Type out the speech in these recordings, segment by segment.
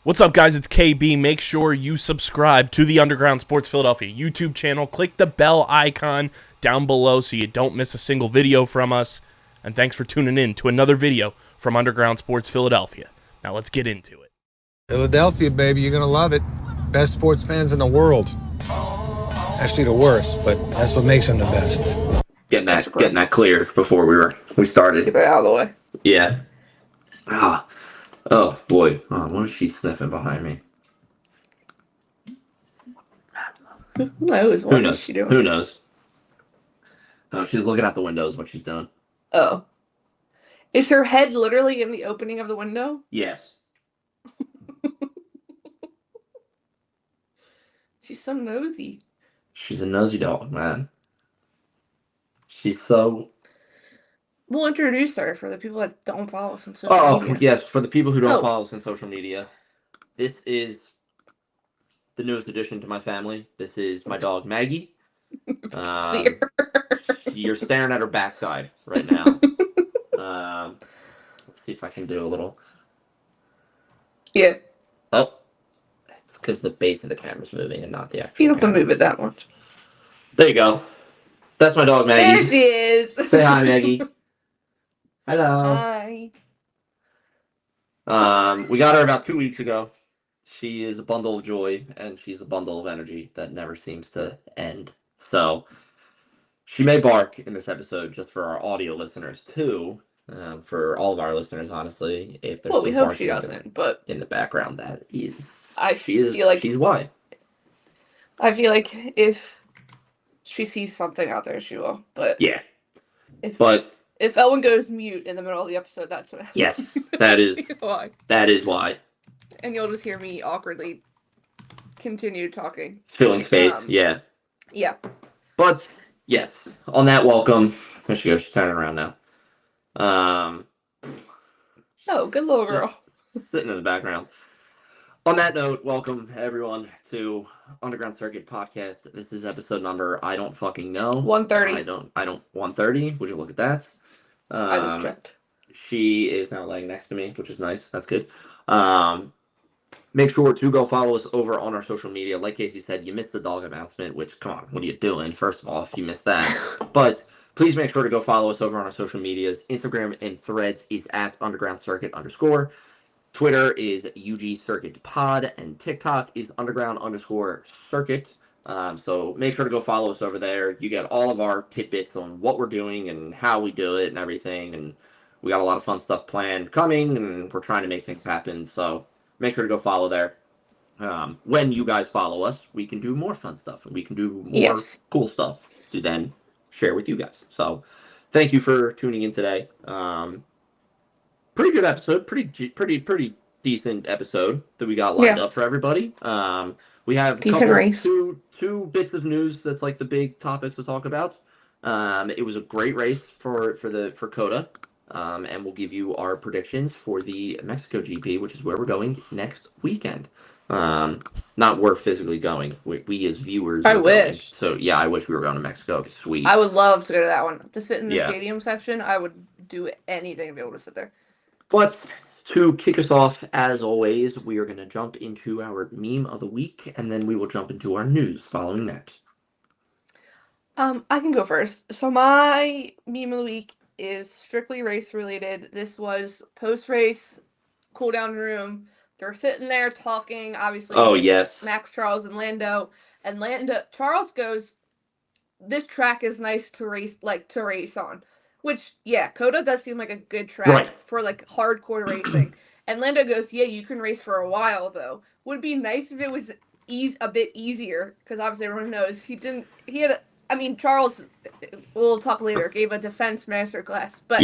What's up, guys? It's KB. Make sure you subscribe to the Underground Sports Philadelphia YouTube channel. Click the bell icon down below so you don't miss a single video from us. And thanks for tuning in to another video from Underground Sports Philadelphia. Now let's get into it. Philadelphia, baby, you're going to love it. Best sports fans in the world. Actually, the worst, but that's what makes them the best. Getting that clear before we started. Get that out of the way. Yeah. Oh boy. Oh, what is she sniffing behind me? Who knows? What is she doing? Who knows? Oh, she's looking out the windows. What she's doing? Oh, is her head literally in the opening of the window? Yes. She's so nosy. She's a nosy dog, man. She's so. We'll introduce her for the people that don't follow us on social media. Oh, yes, for the people who don't follow us on social media. This is the newest addition to my family. This is my dog, Maggie. You're staring at her backside right now. Let's see if I can do a little. Yeah. Oh, it's because the base of the camera's moving and not the actual You don't have camera. to move it that much. There you go. That's my dog, Maggie. There she is. Say hi, Maggie. Hello. Hi. We got her about 2 weeks ago. She is a bundle of joy, and she's a bundle of energy that never seems to end. So, she may bark in this episode just for our audio listeners, too. For all of our listeners, honestly. If there's We hope she doesn't, but in the background, that is... she's why. I feel like if she sees something out there, she will. But yeah. If Owen goes mute in the middle of the episode, that's what happens. Yes, that is why. That is why. And you'll just hear me awkwardly continue talking. Filling space, yeah. Yeah. But, yes, on that welcome, there she goes, she's turning around now. Oh, good little girl. Sitting in the background. On that note, welcome everyone to Underground Circuit Podcast. This is episode number, I don't fucking know. 130. 130. Would you look at that? I just checked. She is now laying next to me, which is nice. That's good. Make sure to go follow us over on our social media. Like Casey said, you missed the dog announcement, which, come on, what are you doing? First of all, if you missed that. But please make sure to go follow us over on our social medias. Instagram and Threads is at undergroundcircuit_. Twitter is UGCircuitPod, and TikTok is underground_circuit. So make sure to go follow us over there. You get all of our tidbits on what we're doing and how we do it and everything. And we got a lot of fun stuff planned coming, and we're trying to make things happen. So make sure to go follow there. When you guys follow us, we can do more fun stuff, and we can do more cool stuff to then share with you guys. So thank you for tuning in today. Pretty good episode, pretty decent episode that we got lined up for everybody. We have decent race. Two bits of news that's like the big topics to talk about. It was a great race for COTA, and we'll give you our predictions for the Mexico GP, which is where we're going next weekend. Not where physically going. We as viewers. I wish. So yeah, I wish we were going to Mexico. It'd be sweet. I would love to go to that one. To sit in the stadium section, I would do anything to be able to sit there. But to kick us off, as always, we are going to jump into our meme of the week, and then we will jump into our news following that. I can go first. So my meme of the week is strictly race related. This was post-race cool down room. They're sitting there talking, obviously. Oh, yes. Max, Charles, and Lando. And Charles goes, "This track is nice to race on." Which, yeah, COTA does seem like a good track for, like, hardcore racing. And Lando goes, "Yeah, you can race for a while, though. Would be nice if it was a bit easier." Because obviously everyone knows Charles, we'll talk later, gave a defense masterclass. But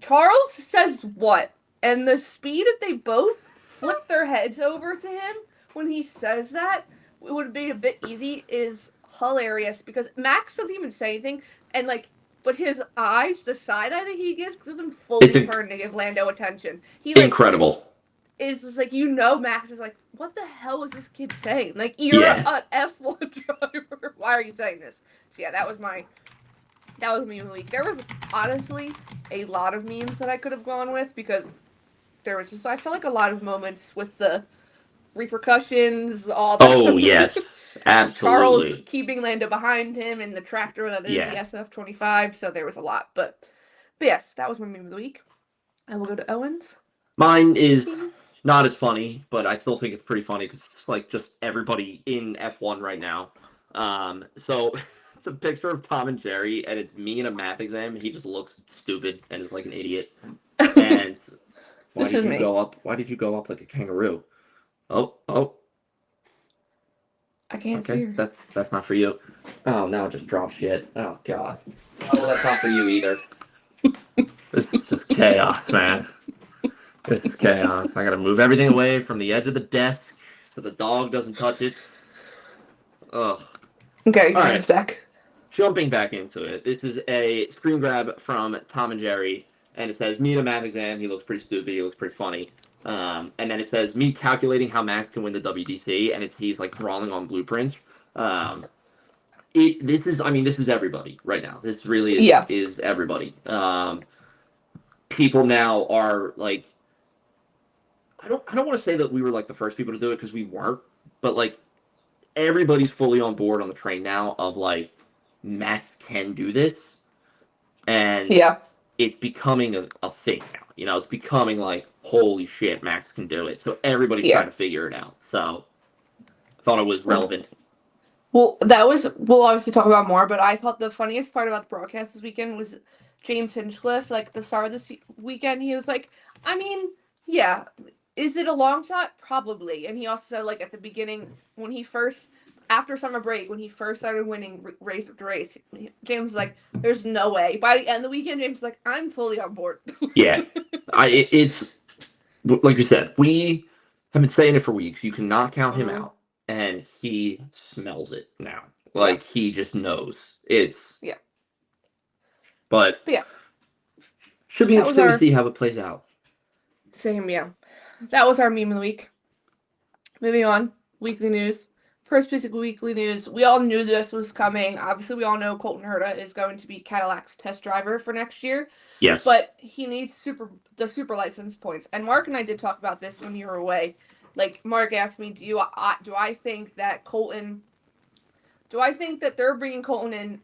Charles says what? And the speed that they both flip their heads over to him when he says that, it would be a bit easy, is hilarious. Because Max doesn't even say anything. And, like, but his eyes, the side eye that he gives, doesn't fully turn to give Lando attention. He incredible. Is just like, Max is like, what the hell is this kid saying? Like, you're an F1 driver. Why are you saying this? So yeah, that was my meme of the week. There was honestly a lot of memes that I could have gone with because there was just, I feel like, a lot of moments with the repercussions, all Oh, the yes. Charles Absolutely. keeping Lando behind him in the tractor that is the Yeah. SF-25. So there was a lot, but yes, that was my meme of the week. And we'll go to Owens. Mine is not as funny, but I still think it's pretty funny because it's like just everybody in F1 right now. So it's a picture of Tom and Jerry, and it's me in a math exam. He just looks stupid and is like an idiot. And This is me. Why did you go up like a kangaroo? Oh. I can't see her. That's not for you. Oh, now it just dropped shit. Oh god. Oh, that's not for you either. This is just chaos, man. This is chaos. I gotta move everything away from the edge of the desk so the dog doesn't touch it. Ugh. Okay, All right. back. Jumping back into it. This is a screen grab from Tom and Jerry, and it says, me in a math exam. He looks pretty stupid. He looks pretty funny. And then it says, me calculating how Max can win the WDC, and he's like drawing on blueprints. This is everybody right now. This really is everybody. People now are like, I don't want to say that we were like the first people to do it because we weren't, but like everybody's fully on board on the train now of like Max can do this, and it's becoming a thing now. You know, it's becoming like, holy shit, Max can do it. So everybody's trying to figure it out. So I thought it was relevant. Well, we'll obviously talk about more, but I thought the funniest part about the broadcast this weekend was James Hinchcliffe. Like, the start of this weekend, he was like, I mean, yeah, is it a long shot? Probably. And he also said, like, at the beginning, after summer break, when he first started winning race after race, James was like, there's no way. By the end of the weekend, James was like, I'm fully on board. Yeah. It's, like you said, we have been saying it for weeks. You cannot count him out. And he smells it now. Like, he just knows. But yeah. Should be interesting to see how it plays out. Same, yeah. That was our meme of the week. Moving on. Weekly news. First piece of weekly news. We all knew this was coming. Obviously, we all know Colton Herta is going to be Cadillac's test driver for next year. Yes. But he needs the super license points. And Mark and I did talk about this when you were away. Like, Mark asked me, do I think that they're bringing Colton in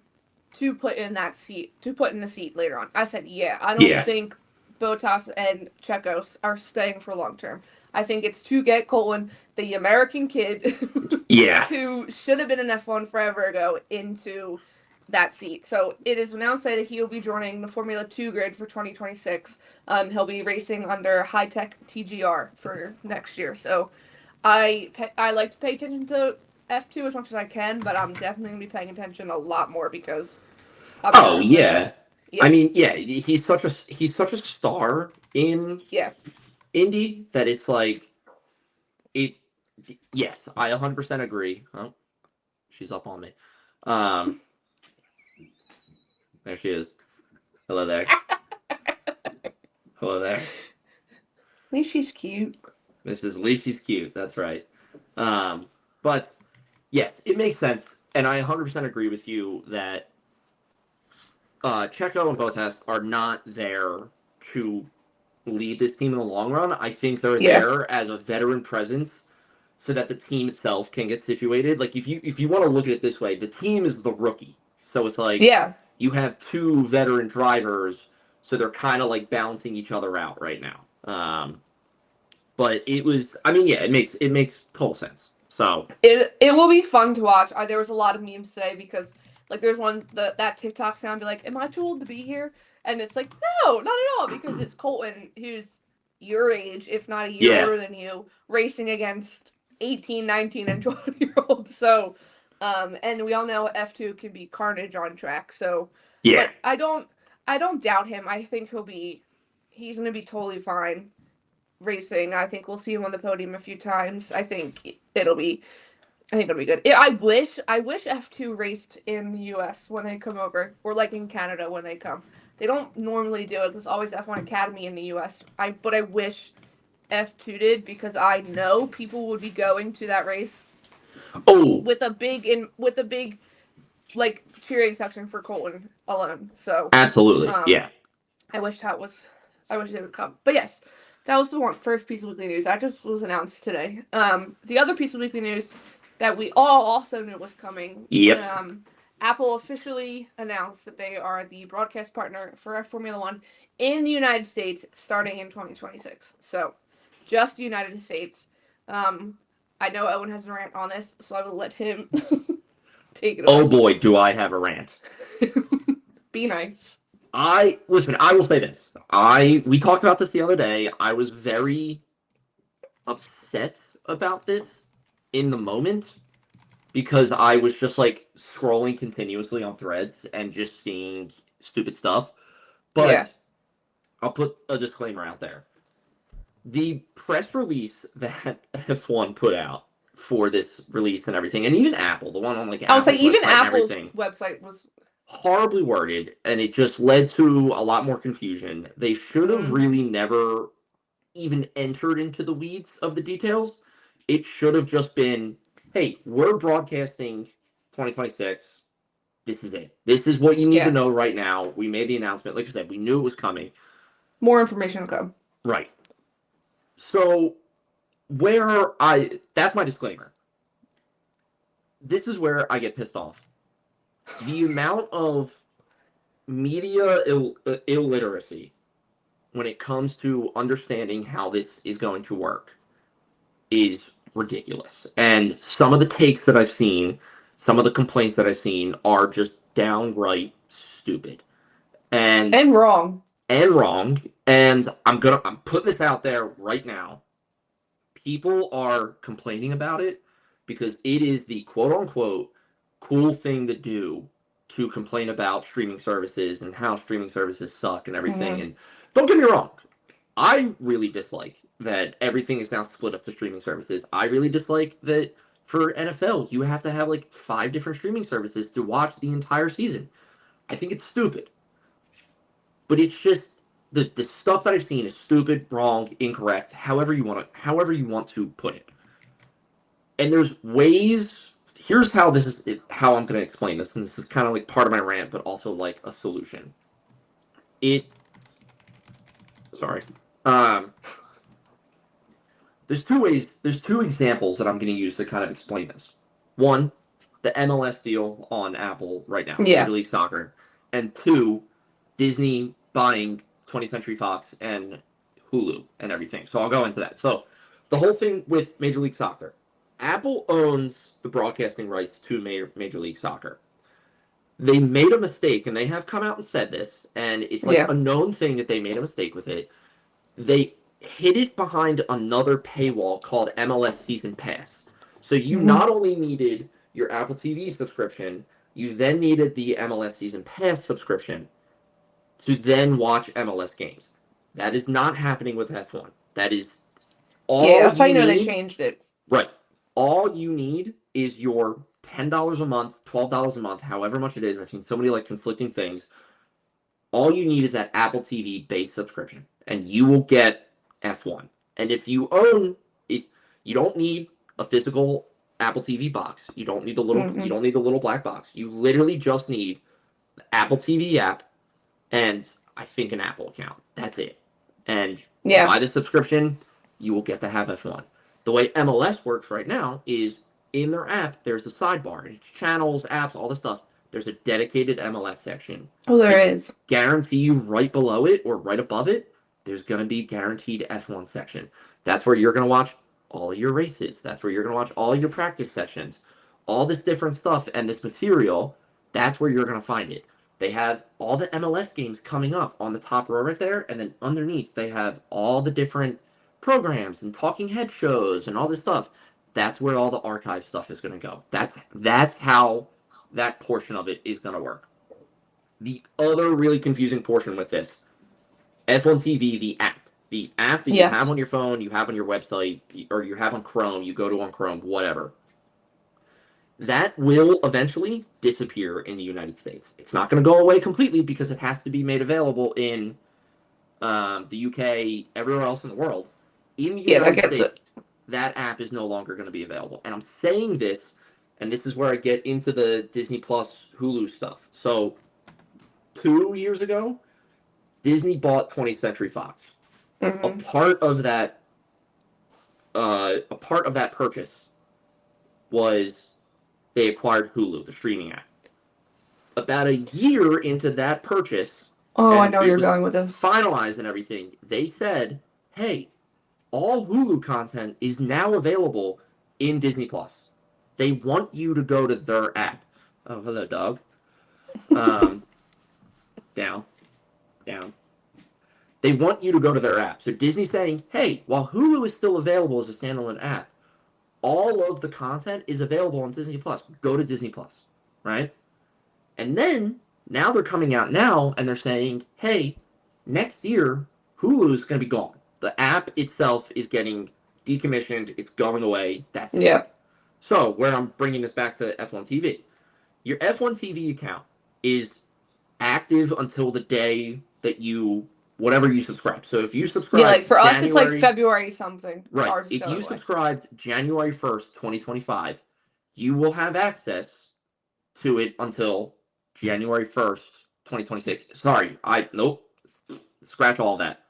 to put in the seat later on? I said, yeah. I don't think Bottas and Checo are staying for long term. I think it's to get Colton, the American kid, who should have been in F1 forever ago, into that seat. So it is announced that he will be joining the Formula 2 grid for 2026. He'll be racing under high-tech TGR for next year. So I like to pay attention to F2 as much as I can, but I'm definitely going to be paying attention a lot more because... I mean, he's such a star in Indy that it's like, yes, I 100% agree. Oh, she's up on me. There she is. Hello there. Hello there. At least she's cute. At least she's cute. That's right. But yes, it makes sense, and I 100% agree with you that Checo and Bottas are not there to lead this team in the long run. I think they're there as a veteran presence so that the team itself can get situated. Like, if you want to look at it this way, the team is the rookie. So it's like you have two veteran drivers, so they're kind of like balancing each other out right now. But it was, I mean, it makes total sense. So it will be fun to watch. There was a lot of memes today because, like, there's one that TikTok sound be like, "Am I too old to be here?" And it's like, no, not at all, because it's Colton, who's your age, if not a year older than you, racing against 18, 19, and 20-year-olds. So, and we all know F2 can be carnage on track. So, but I don't doubt him. I think he's going to be totally fine racing. I think we'll see him on the podium a few times. I think it'll be good. I wish F2 raced in the US when they come over, or like in Canada when they come. They don't normally do it. There's always F1 Academy in the US. But I wish F2 did, because I know people would be going to that race. With a big like cheering section for Colton alone. So absolutely, I wish they would come. But yes, That was the first piece of weekly news. That just was announced today. The other piece of weekly news that we all also knew was coming. Yep. Apple officially announced that they are the broadcast partner for Formula One in the United States starting in 2026. So, just the United States. I know Owen has a rant on this, so I will let him take it away. Oh boy, do I have a rant. Be nice. I will say this. We talked about this the other day. I was very upset about this in the moment because I was just like scrolling continuously on threads and just seeing stupid stuff. But I'll put a disclaimer out there. The press release that F1 put out for this release and everything, and even Apple, the one on like I was like, even Apple's website was horribly worded, and it just led to a lot more confusion. They should have really never even entered into the weeds of the details. It should have just been, hey, we're broadcasting 2026. This is it. This is what you need to know right now. We made the announcement. Like I said, we knew it was coming. More information will come. Right. So, that's my disclaimer. This is where I get pissed off. The amount of media illiteracy when it comes to understanding how this is going to work is ridiculous. And some of the takes that I've seen, some of the complaints that I've seen are just downright stupid. And wrong. And I'm putting this out there right now. People are complaining about it because it is the quote-unquote cool thing to do to complain about streaming services and how streaming services suck and everything. And don't get me wrong, I really dislike that everything is now split up to streaming services. I really dislike that for NFL, you have to have like 5 different streaming services to watch the entire season. I think it's stupid. But it's just the stuff that I've seen is stupid, wrong, incorrect, however you want to put it. And there's ways. Here's how how I'm going to explain this, and this is kind of like part of my rant, but also like a solution. There's 2 ways. There's 2 examples that I'm going to use to kind of explain this. One, the MLS deal on Apple right now, Major League Soccer, and 2, Disney buying 20th Century Fox and Hulu and everything. So I'll go into that. So the whole thing with Major League Soccer, Apple owns the broadcasting rights to Major League Soccer. They made a mistake, and they have come out and said this, and it's like a known thing that they made a mistake with it. They hid it behind another paywall called MLS Season Pass. So you not only needed your Apple TV subscription, you then needed the MLS Season Pass subscription to then watch MLS games. That is not happening with F1. That is all. Yeah, that's how you know they changed it. Right. All you need is your $10 a month, $12 a month, however much it is. I've seen so many like conflicting things. All you need is that Apple TV base subscription, and you will get F1. And if you own it, you don't need a physical Apple TV box. You don't need the little black box. You literally just need the Apple TV app and I think an Apple account. That's it. And buy the subscription, you will get to have F1. The way MLS works right now is in their app, there's a sidebar. It's channels, apps, all this stuff. There's a dedicated MLS section. Oh, there is. Guarantee you right below it or right above it, there's going to be guaranteed F1 section. That's where you're going to watch all your races. That's where you're going to watch all your practice sessions. All this different stuff and this material, that's where you're going to find it. They have all the MLS games coming up on the top row right there, and then underneath they have all the different programs and talking head shows and all this stuff. That's where all the archive stuff is going to go. That's how that portion of it is going to work. The other really confusing portion with this, F1 TV, the app that you have on your phone, you have on your website, or you have on Chrome, you go to on Chrome, whatever. That will eventually disappear in the United States. It's not going to go away completely because it has to be made available in the UK, everywhere else in the world. In the United States, that app is no longer going to be available. And I'm saying this, and this is where I get into the Disney Plus Hulu stuff. So 2 years ago, Disney bought 20th Century Fox. A part of that purchase was they acquired Hulu, the streaming app. About a year into that purchase, I know you're going with this. finalized and everything, they said, hey, all Hulu content is now available in Disney Plus. They want you to go to their app. Oh, hello, dog. Down. They want you to go to their app. So Disney's saying, hey, while Hulu is still available as a standalone app, all of the content is available on Disney Plus. Go to Disney Plus, right? And then now they're coming out now and they're saying, hey, next year Hulu is going to be gone. The app itself is getting decommissioned. It's going away. That's it. Yeah. So where I'm bringing this back to F1 TV, your F1 TV account is active until the day that whatever you subscribe. So if you subscribe, yeah, like for us, it's like February something. Right. If you subscribed January 1st, 2025, you will have access to it until January 1st, 2026. Sorry, nope. Scratch all that.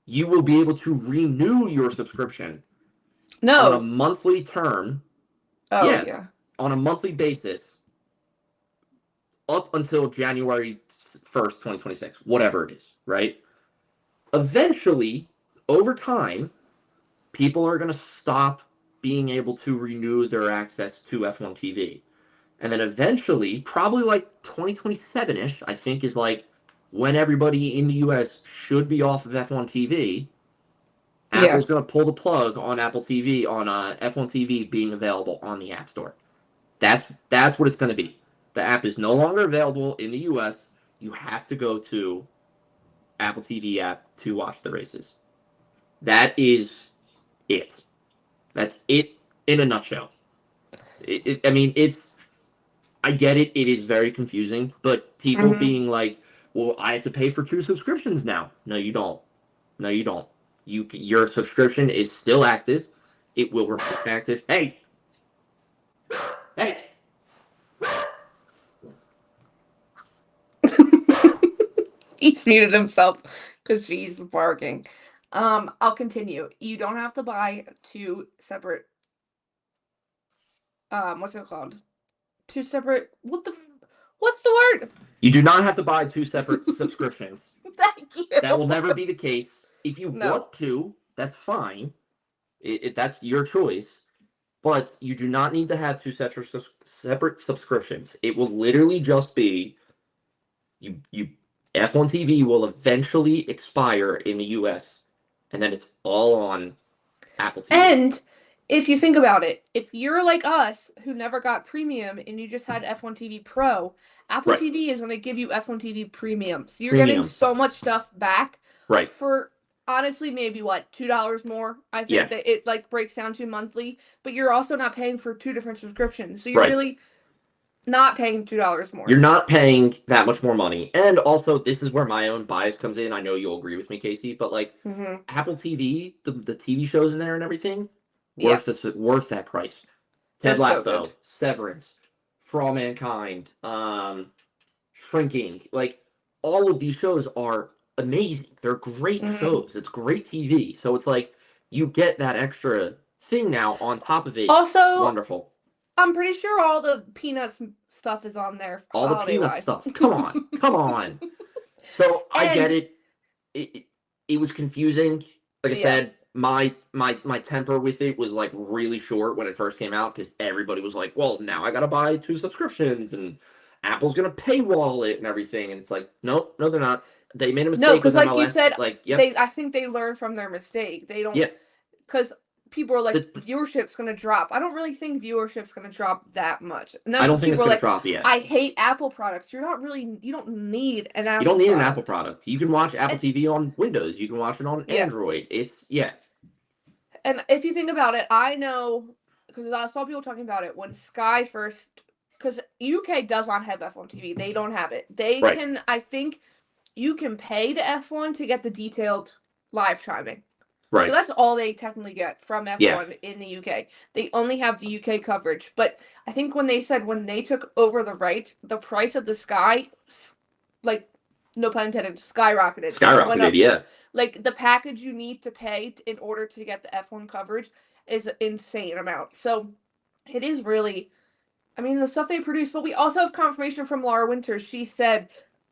You will be able to renew your subscription on a monthly term. Oh, yeah. On a monthly basis up until January 1st, 2026, whatever it is, right? Eventually, over time, people are going to stop being able to renew their access to F1 TV. And then eventually, probably like 2027-ish, I think is like when everybody in the US should be off of F1 TV. Apple's going to pull the plug on Apple TV, on F1 TV being available on the App Store. That's what it's going to be. The app is no longer available in the US. You have to go to Apple TV app to watch the races. That is it. That's it in a nutshell. I mean, I get it. It is very confusing, but people being like, well, I have to pay for 2 subscriptions now. No, you don't. Your subscription is still active. It will remain active. Hey! He's muted himself because she's barking. I'll continue. You don't have to buy 2 separate. What's it called? 2 separate. What's the word? You do not have to buy 2 separate subscriptions. Thank you. That will never be the case. If you want to, that's fine. That's your choice. But you do not need to have 2 separate subscriptions. It will literally just be you F1 TV will eventually expire in the US, and then it's all on Apple TV. And if you think about it, if you're like us who never got premium and you just had F1 TV Pro, Apple TV is going to give you F1 TV Premium. So you're getting so much stuff back. Right. For honestly, maybe what, $2 more? I think that it like breaks down to monthly, but you're also not paying for 2 different subscriptions. So you're really not paying $2 more. You're not paying that much more money. And also, this is where my own bias comes in. I know you'll agree with me, Casey, but like Apple TV, the TV shows in there and everything, worth that price. Ted Lasso, Severance, For All Mankind, Shrinking, like all of these shows are amazing. They're great shows. It's great TV. So it's like you get that extra thing now on top of it. Also, wonderful. I'm pretty sure all the Peanuts stuff is on there. All the Peanuts stuff. Come on. So I get it. It was confusing. Like I said, my temper with it was like really short when it first came out because everybody was like, well, now I gotta buy 2 subscriptions and Apple's gonna paywall it and everything. And it's like, no, they're not. They made a mistake. No, because like MLS, you said, like I think they learned from their mistake. They don't. Yeah. Because people are like, viewership's going to drop. I don't really think viewership's going to drop that much. I don't think it's going to drop yet. I hate Apple products. You don't need an Apple. You don't need an Apple product. You can watch Apple TV on Windows. You can watch it on Android. It's And if you think about it, I know because I saw people talking about it when Sky first. Because UK does not have F1 TV. They don't have it. They can. I think you can pay to F1 to get the detailed live timing. Right. So that's all they technically get from F1 in the UK. They only have the UK coverage. But I think when they took over the rights, the price of the Sky, like, no pun intended, skyrocketed. Like, the package you need to pay in order to get the F1 coverage is an insane amount. So it is really, I mean, the stuff they produce, but we also have confirmation from Laura Winters. She said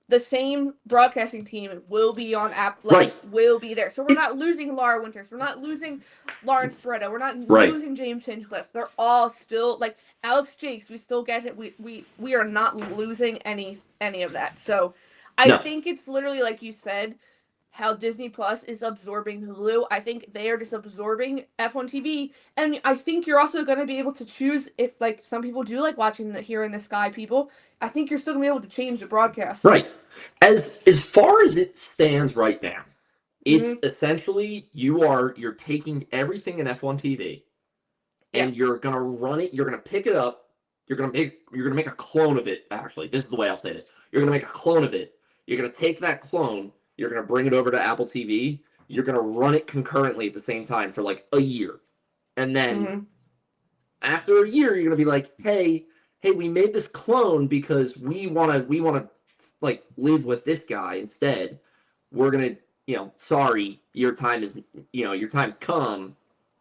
the same broadcasting team will be on will be there. So we're not losing Laura Winters. We're not losing Lawrence Ferretto. We're not losing James Hinchcliffe. They're all still, like, Alex Jakes, we still get it. We are not losing any of that. So I think it's literally, like you said, how Disney Plus is absorbing Hulu. I think they are just absorbing F1 TV, and I think you're also going to be able to choose if, like, some people do like watching the Here in the Sky people. I think you're still going to be able to change the broadcast. Right. As far as it stands right now, it's essentially you're taking everything in F1 TV, and you're gonna run it. You're gonna pick it up. You're gonna make a clone of it. Actually, this is the way I'll say this. You're gonna make a clone of it. You're gonna take that clone. You're going to bring it over to Apple TV. You're going to run it concurrently at the same time for like a year. And then after a year, you're going to be like, hey, we made this clone because we want to like live with this guy instead. We're going to, sorry, your time's come.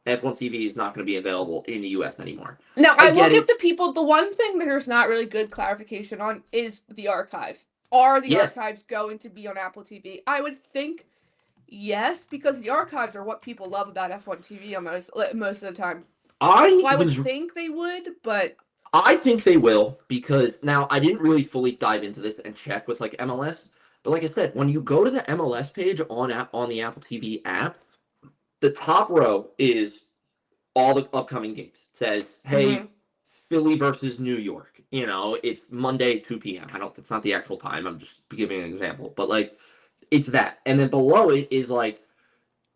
F1 TV is not going to be available in the US anymore. Now, I will give the people, the one thing that there's not really good clarification on is the archives. Are the archives going to be on Apple TV? I would think yes, because the archives are what people love about F1 TV most of the time. I would think they would, but I think they will, because now I didn't really fully dive into this and check with like MLS, but like I said, when you go to the MLS page on the Apple TV app, the top row is all the upcoming games. It says, hey, Philly versus New York. It's Monday, 2 p.m. That's not the actual time. I'm just giving an example. But, like, it's that. And then below it is, like,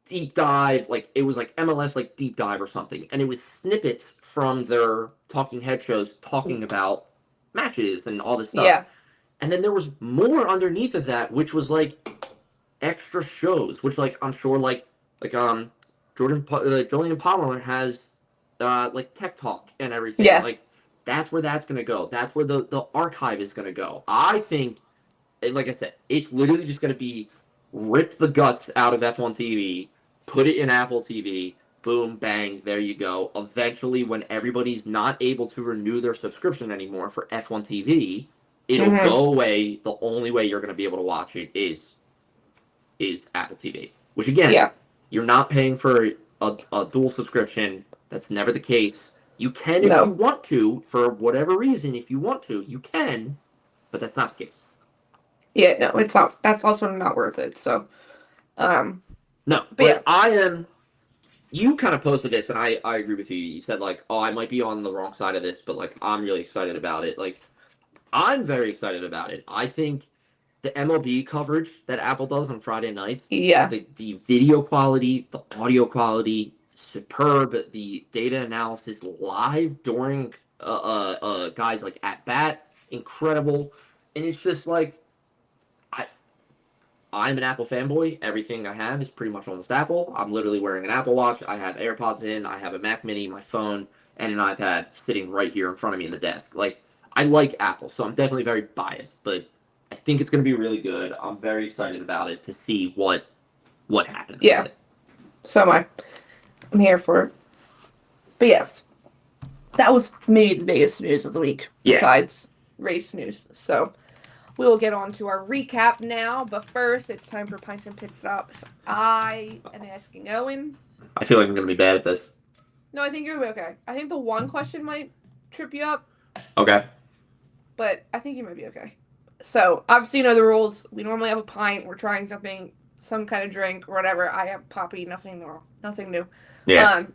deep dive. Like, it was, like, MLS, like, deep dive or something. And it was snippets from their talking head shows talking about matches and all this stuff. Yeah. And then there was more underneath of that, which was, like, extra shows. Which, like, I'm sure, Julian Palmer has, like, Tech Talk and everything. Yeah. Like, that's where that's going to go. That's where the archive is going to go. I think, like I said, it's literally just going to be rip the guts out of F1 TV, put it in Apple TV, boom, bang, there you go. Eventually, when everybody's not able to renew their subscription anymore for F1 TV, it'll go away. The only way you're going to be able to watch it is Apple TV. Which, again, you're not paying for a dual subscription. That's never the case. You can if you want to, for whatever reason, if you want to, you can, but that's not the case. Yeah, no, it's not. That's also not worth it, so. No, but I am, you kind of posted this, and I agree with you. You said, like, oh, I might be on the wrong side of this, but, like, I'm really excited about it. Like, I'm very excited about it. I think the MLB coverage that Apple does on Friday nights, the video quality, the audio quality, superb. The data analysis live during guys like at bat, incredible. And it's just like, I'm an Apple fanboy. Everything I have is pretty much almost Apple. I'm literally wearing an Apple Watch. I have AirPods in. I have a Mac Mini, my phone, and an iPad sitting right here in front of me in the desk. Like, I like Apple, so I'm definitely very biased, but I think it's going to be really good. I'm very excited about it to see what happens. Yeah. With it. So am I. I'm here for it. But yes, that was maybe the biggest news of the week besides race news. So we will get on to our recap now. But first, it's time for Pints and Pit Stops. I am asking Owen. I feel like I'm going to be bad at this. No, I think you're going to be okay. I think the one question might trip you up. Okay. But I think you might be okay. So, obviously, you know the rules. We normally have a pint. We're trying something, some kind of drink, or whatever. I have Poppy, nothing new. Yeah.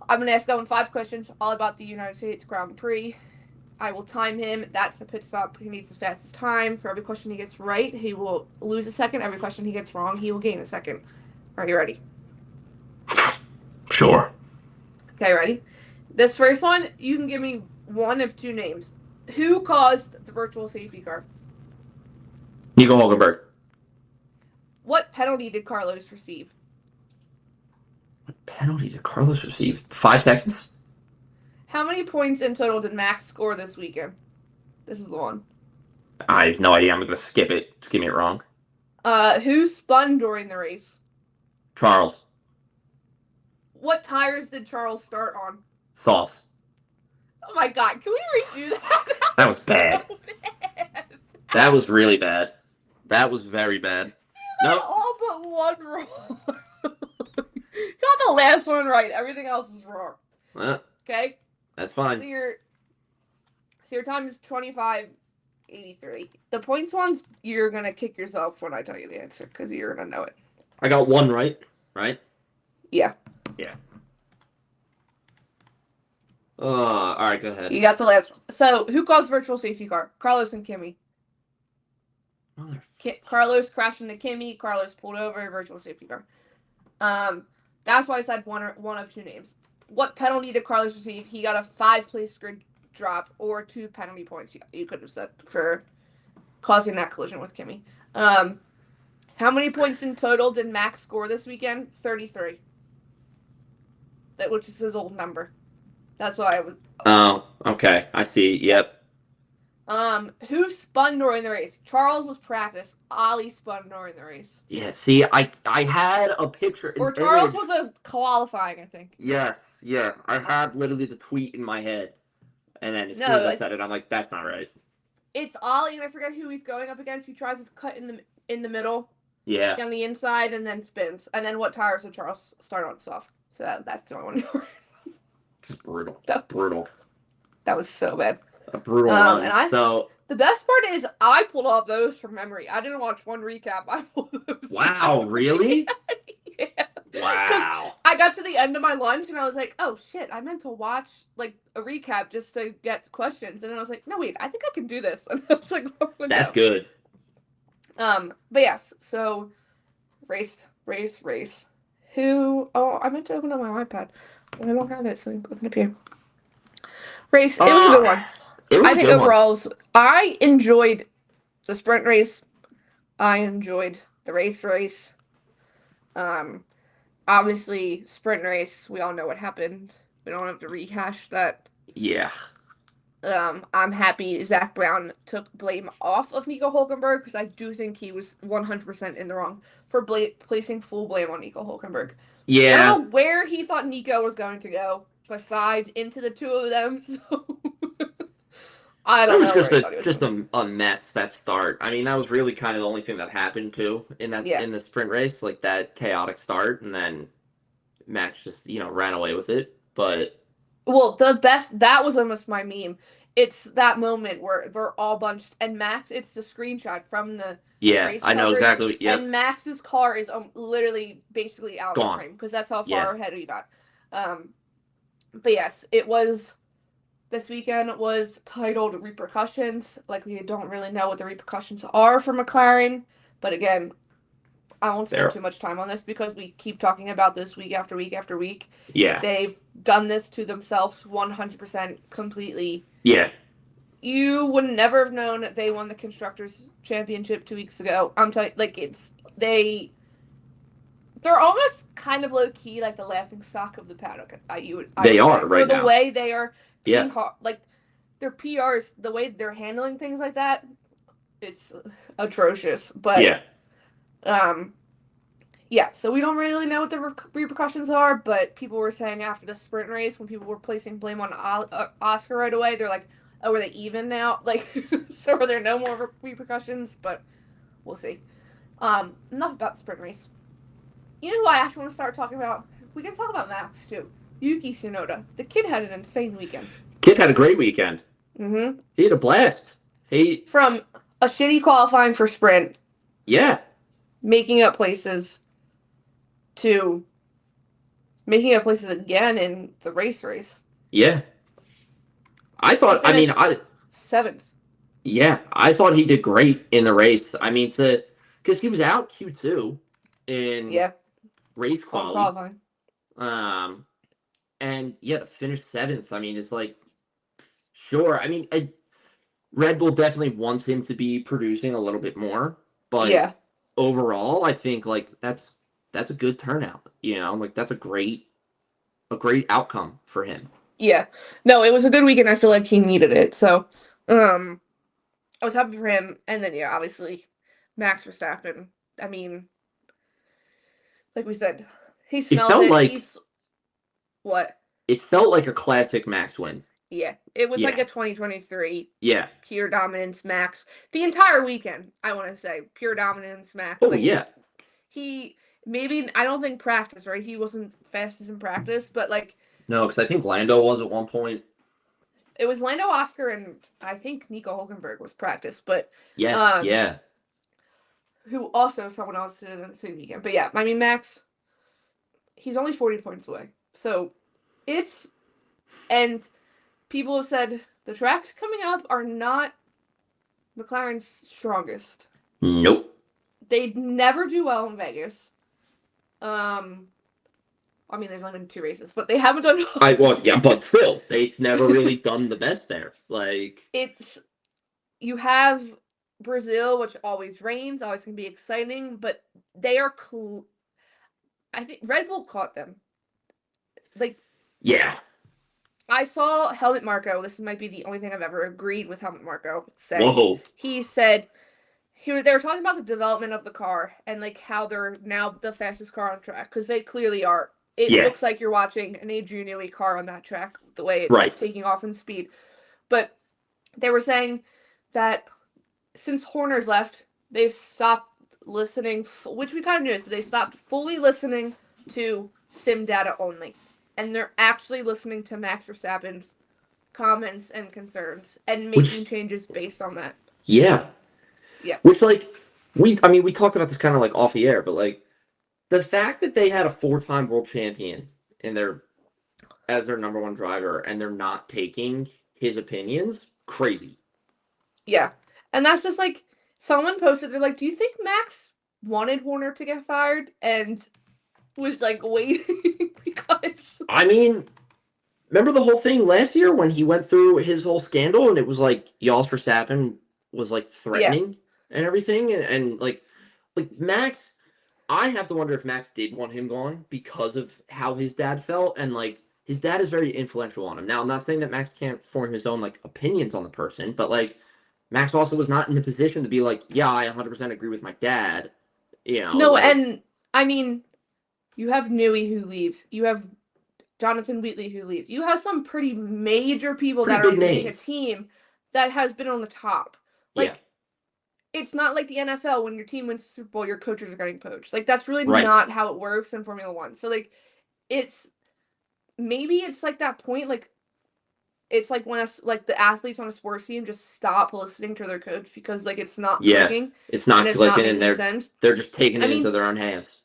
I'm going to ask Owen 5 questions, all about the United States Grand Prix. I will time him. That's the pit stop. He needs the fastest time. For every question he gets right, he will lose a second. Every question he gets wrong, he will gain a second. Are you ready? Sure. Okay, ready? This first one, you can give me one of 2 names. Who caused the virtual safety car? Nico Hulkenberg. What penalty did Carlos receive? What penalty did Carlos receive? 5 seconds? How many points in total did Max score this weekend? This is the one. I have no idea. I'm going to skip it. Just give me it wrong. Who spun during the race? Charles. What tires did Charles start on? Softs. Oh my god, can we redo that? That was bad. So bad. That was really bad. That was very bad. Nope. All but one wrong. Got the last one right. Everything else is wrong. Okay? That's fine. So your time is 25.83. The points ones, you're going to kick yourself when I tell you the answer, because you're going to know it. I got one right? Yeah. Yeah. All right, go ahead. You got the last one. So, who caused virtual safety car? Carlos and Kimmy. Carlos crashed into Kimmy. Carlos pulled over. Virtual safety car. That's why I said one of two names. What penalty did Carlos receive? He got a 5-place grid drop or 2 penalty points. You could have said for causing that collision with Kimmy. How many points in total did Max score this weekend? 33. Which is his old number. That's why I was. Oh, okay. I see. Yep. Who spun during the race? Charles was practice. Ollie spun during the race. Yeah, see, I had a picture. Or Charles was a qualifying, I think. Yes, yeah. I had literally the tweet in my head. And then as soon as I said it, I'm like, that's not right. It's Ollie, and I forget who he's going up against. He tries to cut in the middle. Yeah. On the inside, and then spins. And then what tires did Charles start on soft? So that's the only one. Just brutal. Brutal. That was so bad. A brutal run. And the best part is I pulled off those from memory. I didn't watch one recap. I pulled those. Wow, really? Yeah. Wow. I got to the end of my lunch and I was like, oh shit, I meant to watch like a recap just to get questions. And then I was like, no wait, I think I can do this. And I was like, oh, that's good. But yes, so race. Who? Oh, I meant to open up my iPad. I don't have it, so I'm open up here. Race. It was a good one. I think overall, I enjoyed the sprint race. I enjoyed the race. Obviously, sprint race. We all know what happened. We don't have to rehash that. Yeah. I'm happy Zach Brown took blame off of Nico Hülkenberg because I do think he was 100% in the wrong for placing full blame on Nico Hülkenberg. Yeah. I don't know where he thought Nico was going to go besides into the two of them. So I don't know. It was just a mess, that start. I mean, that was really kind of the only thing that happened too in the sprint race, like that chaotic start, and then Max just ran away with it. But that was almost my meme. It's that moment where they're all bunched, and Max. It's the screenshot from the race I know exactly. Yeah, and Max's car is literally basically out of the frame because that's how far ahead he got. But yes, it was. This weekend was titled Repercussions. Like, we don't really know what the repercussions are for McLaren. But again, I won't spend too much time on this because we keep talking about this week after week after week. Yeah. They've done this to themselves 100% completely. Yeah. You would never have known that they won the Constructors' Championship 2 weeks ago. I'm telling you, like, they're almost kind of low-key like the laughing stock of the paddock. They are right now. For the way they are being like, their PRs, the way they're handling things like that, it's atrocious. But, so we don't really know what the repercussions are, but people were saying after the sprint race, when people were placing blame on Oscar right away, they're like, oh, are they even now? Like, so are there no more repercussions? But we'll see. Enough about the sprint race. You know who I actually want to start talking about? We can talk about Max, too. Yuki Tsunoda. The kid had an insane weekend. Kid had a great weekend. Mm-hmm. He had a blast. From a shitty qualifying for sprint. Yeah. Making up places to making up places again in the race. Yeah. Seventh. Yeah, I thought he did great in the race. I mean, because he was out Q2 in race qualifying. And to finish 7th, I mean, it's like, sure. I mean, Red Bull definitely wants him to be producing a little bit more, but overall, I think like that's a good turnout. Like that's a great outcome for him. Yeah, no, it was a good weekend. I feel like he needed it, so I was happy for him. And then obviously, MaxVerstappen I mean, like we said, he It smells felt it. like He's what? it felt like a classic Max win. Yeah, it was like Yeah. a 2023 Yeah. pure dominance Max. The entire weekend, I want to say, pure dominance Max. Oh Like yeah. he maybe I don't think practice, right? He wasn't fastest in practice, but like No, because I think Lando was at one point. it was Lando, Oscar, and I think Nico Hulkenberg was practice, but Yeah. Yeah. who also someone else did it in the same weekend. But yeah, I mean Max, he's only 40 points away, so it's and people have said the tracks coming up are not McLaren's strongest. Nope. They never do well in Vegas. I mean, there's only been 2 races, but they haven't done well. Yeah, but still, they've never really done the best there. Like, It's you have Brazil, which always rains, always can be exciting, but they are I think Red Bull caught them. Like, yeah. I saw Helmut Marko. This might be the only thing I've ever agreed with Helmut Marko say. Whoa. He said they were talking about the development of the car and like how they're now the fastest car on track because they clearly are. It looks like you're watching an Adrian Newey car on that track, the way it's taking off in speed. But they were saying that since Horner's left, they've stopped listening, which we kind of knew, but they stopped fully listening to sim data only. And they're actually listening to Max Verstappen's comments and concerns and making changes based on that. Yeah. Yeah. Which, like, we talked about this kind of like off the air, but like, the fact that they had a 4-time world champion as their number 1 driver and they're not taking his opinions, crazy. Yeah. And that's just like, someone posted, they're like, do you think Max wanted Horner to get fired and was like waiting because... I mean, remember the whole thing last year when he went through his whole scandal and it was like Jos Verstappen was like threatening and everything and like Max, I have to wonder if Max did want him gone because of how his dad felt, and like his dad is very influential on him. Now, I'm not saying that Max can't form his own like opinions on the person, but like Max also was not in a position to be like, yeah, I 100% agree with my dad. You know. No, like, and I mean, you have Newey who leaves. You have Jonathan Wheatley who leaves. You have some pretty major people that are leading a team that has been on the top. Like, it's not like the NFL when your team wins the Super Bowl, your coaches are getting poached. Like, that's really not how it works in Formula One. So, like, maybe it's like that point, like, it's like when the athletes on a sports team just stop listening to their coach because, like, it's not clicking. It's not clicking and they're just taking it into their own hands.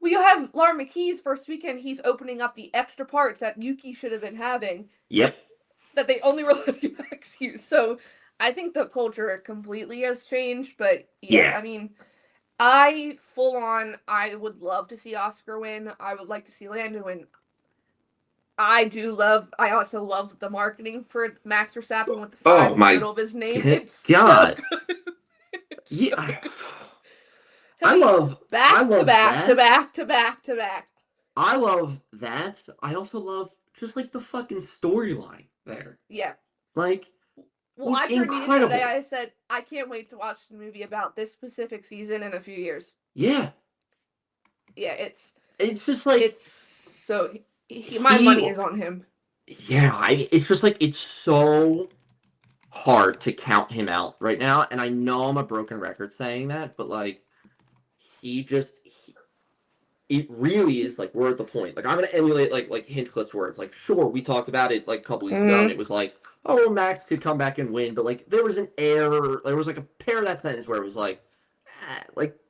Well, you have Lauren McKee's first weekend. He's opening up the extra parts that Yuki should have been having. Yep. That they only were letting Max use. So I think the culture completely has changed. But yeah. I mean, I would love to see Oscar win. I would like to see Lando win. I also love the marketing for Max Verstappen with the 5 in the middle of his name. It's God. So good. Yeah. I love back to back. I love that. I also love just like the fucking storyline there. Yeah. Like, well, I turned to you today. I said I can't wait to watch the movie about this specific season in a few years. Yeah. Yeah, it's just like it's so my money is on him. Yeah, it's just like it's so hard to count him out right now, and I know I'm a broken record saying that, but like it really is like we're at the point. Like I'm gonna emulate like Hinchcliffe's words. Like sure, we talked about it like a couple weeks ago, and it was like, oh, Max could come back and win, but like there was an error. There was like a pair of that sentence where it was like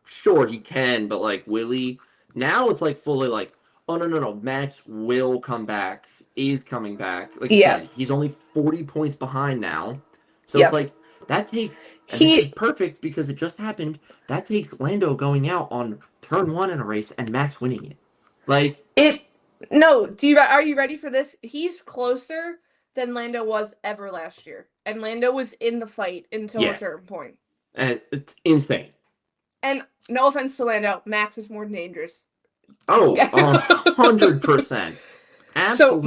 sure he can, but like Willie. Now it's like fully like, oh no, Max will come back. Is coming back. Like he's only 40 points behind now. So it's like that takes this is perfect because it just happened. That takes Lando going out on turn 1 in a race and Max winning it. Like are you ready for this? He's closer than Lando was ever last year. And Lando was in the fight until a certain point. It's insane. And no offense to Lando, Max is more dangerous. Oh, 100%. Absolutely. So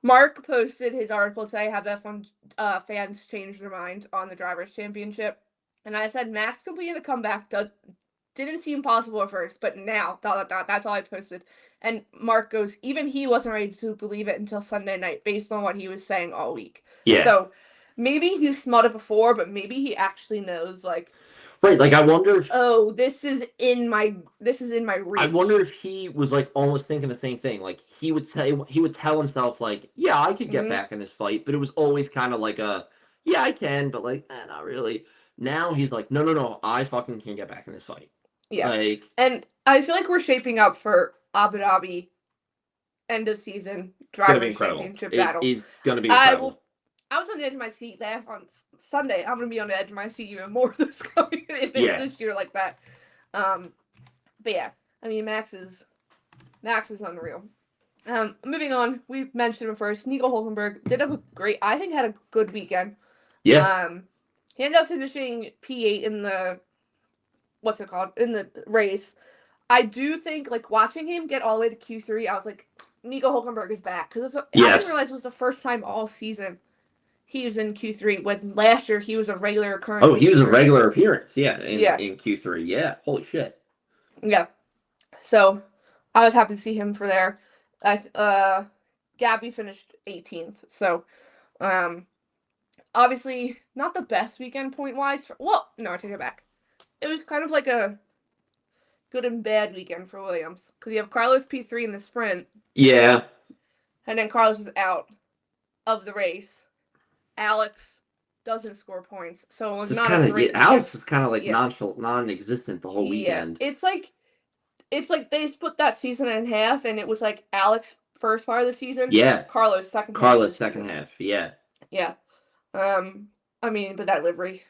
Mark posted his article today, have F1 fans change their mind on the Drivers' Championship. And I said, Max completing the comeback didn't seem possible at first, but now that's all I posted. And Mark goes, even he wasn't ready to believe it until Sunday night, based on what he was saying all week. Yeah. So maybe he smelled it before, but maybe he actually knows, like, right. Like, I wonder if this is in my reach. I wonder if he was like almost thinking the same thing. Like, he would tell himself like, yeah, I could get back in this fight, but it was always kind of like yeah, I can, but like, not really. Now he's like, no, I fucking can get back in this fight. Yeah. Like, and I feel like we're shaping up for Abu Dhabi end of season drivers championship battle. It is gonna be incredible. I was on the edge of my seat last on Sunday. I'm gonna be on the edge of my seat even more this coming if it's this year like that. But yeah, I mean Max is unreal. Moving on, we mentioned him first. Nico Hulkenberg did have had a good weekend. Yeah. He ended up finishing P8 in the in the race. I do think, like, watching him get all the way to Q3, I was like, Nico Hulkenberg is back. Because I didn't realize it was the first time all season he was in Q3, when last year he was a regular occurrence. Oh, he was a regular appearance, in Q3. Yeah, holy shit. Yeah. So, I was happy to see him for there. Gabby finished 18th. So, obviously, not the best weekend point-wise. No, I take it back. It was kind of like a good and bad weekend for Williams, because you have Carlos P3 in the sprint. Yeah. And then Carlos is out of the race. Alex doesn't score points, so it was not a great weekend. Alex is kind of like non-existent the whole weekend. It's like they split that season in half, and it was like Alex first part of the season. Yeah. Carlos second half. Carlos second half. Yeah. Yeah. I mean, but that livery.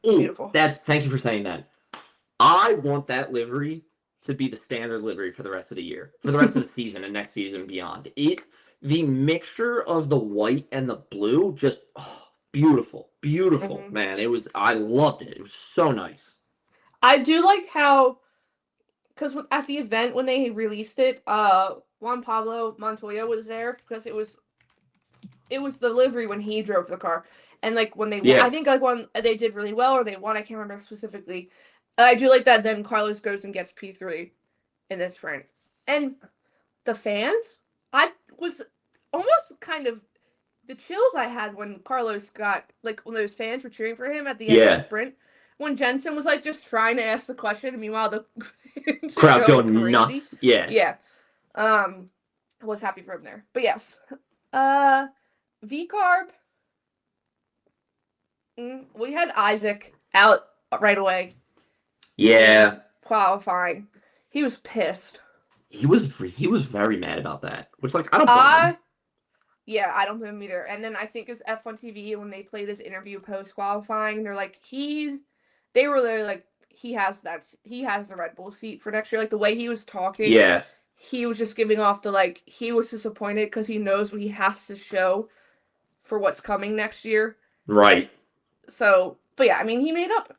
Ooh, beautiful. Thank you for saying that. I want that livery to be the standard livery for the rest of the year, for the rest of the season and next season and beyond. The mixture of the white and the blue, just beautiful, man. I loved it. It was so nice. I do like how, because at the event when they released it, Juan Pablo Montoya was there, because it was the livery when he drove the car. And like when they won, I think like when they did really well, or they won, I can't remember specifically. I do like that then Carlos goes and gets P3 in this sprint. And the fans, I was almost kind of the chills I had when Carlos got, like, when those fans were cheering for him at the end of the sprint. When Jensen was like just trying to ask the question, and meanwhile the crowd's going nuts. Yeah. Yeah. I was happy for him there. But yes. V-Carb. We had Isaac out right away. Yeah. Qualifying. He was pissed. He was very mad about that. Which, like, I don't blame him. Yeah, I don't blame him either. And then I think it was F1 TV when they played his interview post qualifying. They're like, they were there like, he has the Red Bull seat for next year. Like the way he was talking. Yeah. He was just giving off the, like, he was disappointed because he knows what he has to show for what's coming next year. Right. So, but yeah, I mean, he ended up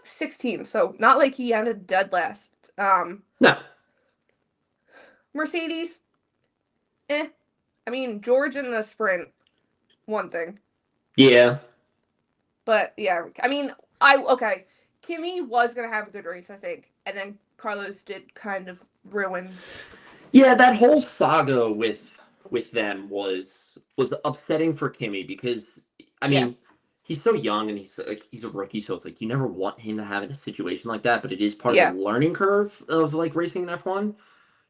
16th, so not like he ended dead last. No. Mercedes, I mean, George in the sprint, one thing. Yeah. But yeah, I mean, Kimi was gonna have a good race, I think, and then Carlos did kind of ruin. Yeah, that whole saga with them was upsetting for Kimi, because I mean, he's so young and he's a rookie, so it's like you never want him to have a situation like that, but it is part of the learning curve of like racing in F1.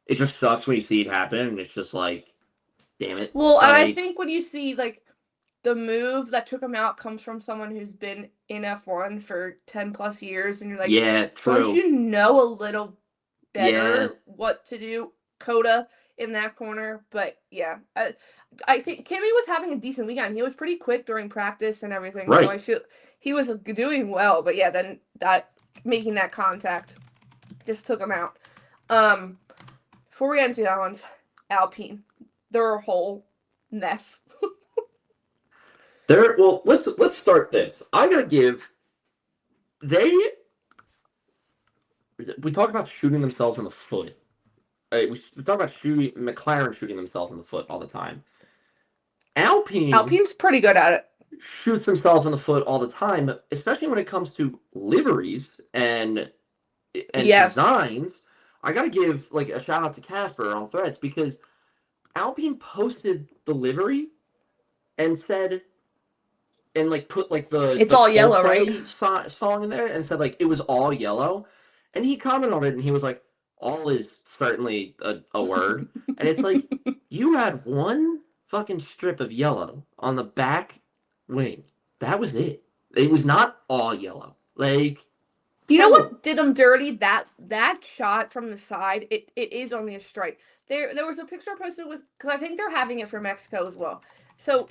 It just sucks when you see it happen, and it's just like, damn it. Well, and I think when you see like the move that took him out comes from someone who's been in F1 for 10 plus years, and you're like, yeah, true. Don't you know a little better what to do? Coda in that corner, but yeah, I think Kimi was having a decent weekend. He was pretty quick during practice and everything, so I feel he was doing well. But yeah, then making that contact just took him out. Before we get into that one, Alpine, they're a whole mess. Well, let's start this. I gotta give. We talk about shooting themselves in the foot. We talk about McLaren shooting themselves in the foot all the time. Alpine's pretty good at it. shoots himself in the foot all the time, especially when it comes to liveries and Yes. designs. I gotta give like a shout out to Casper on Threads because Alpine posted the livery and said and like put like It's the all yellow, right? Coldplay song in there and said like it was all yellow, and he commented on it and he was like, "All is certainly a word," and it's like you had one fucking strip of yellow on the back wing. That was it. It was not all yellow. Like, You know terrible. what did them dirty? That shot from the side, it is only a stripe. There was a picture posted with, because I think they're having it for Mexico as well. So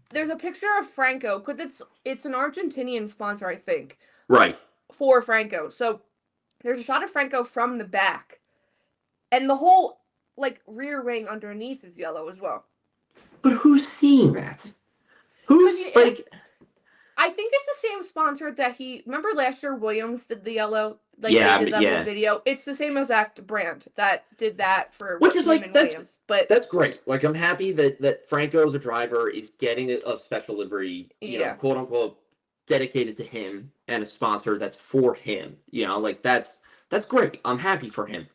there's a picture of Franco, because it's an Argentinian sponsor, I think, Right. for Franco. So there's a shot of Franco from the back, and the whole like rear wing underneath is yellow as well. But who's seeing that? Because Who's like, I think it's the same sponsor that remember last year Williams did the yellow, like they yeah, did that whole yeah. video. It's the same exact brand that did that for Which is him like and Williams. But that's great. Like I'm happy that Franco as a driver is getting a special livery, yeah, quote unquote, dedicated to him and a sponsor that's for him. Like that's great. I'm happy for him.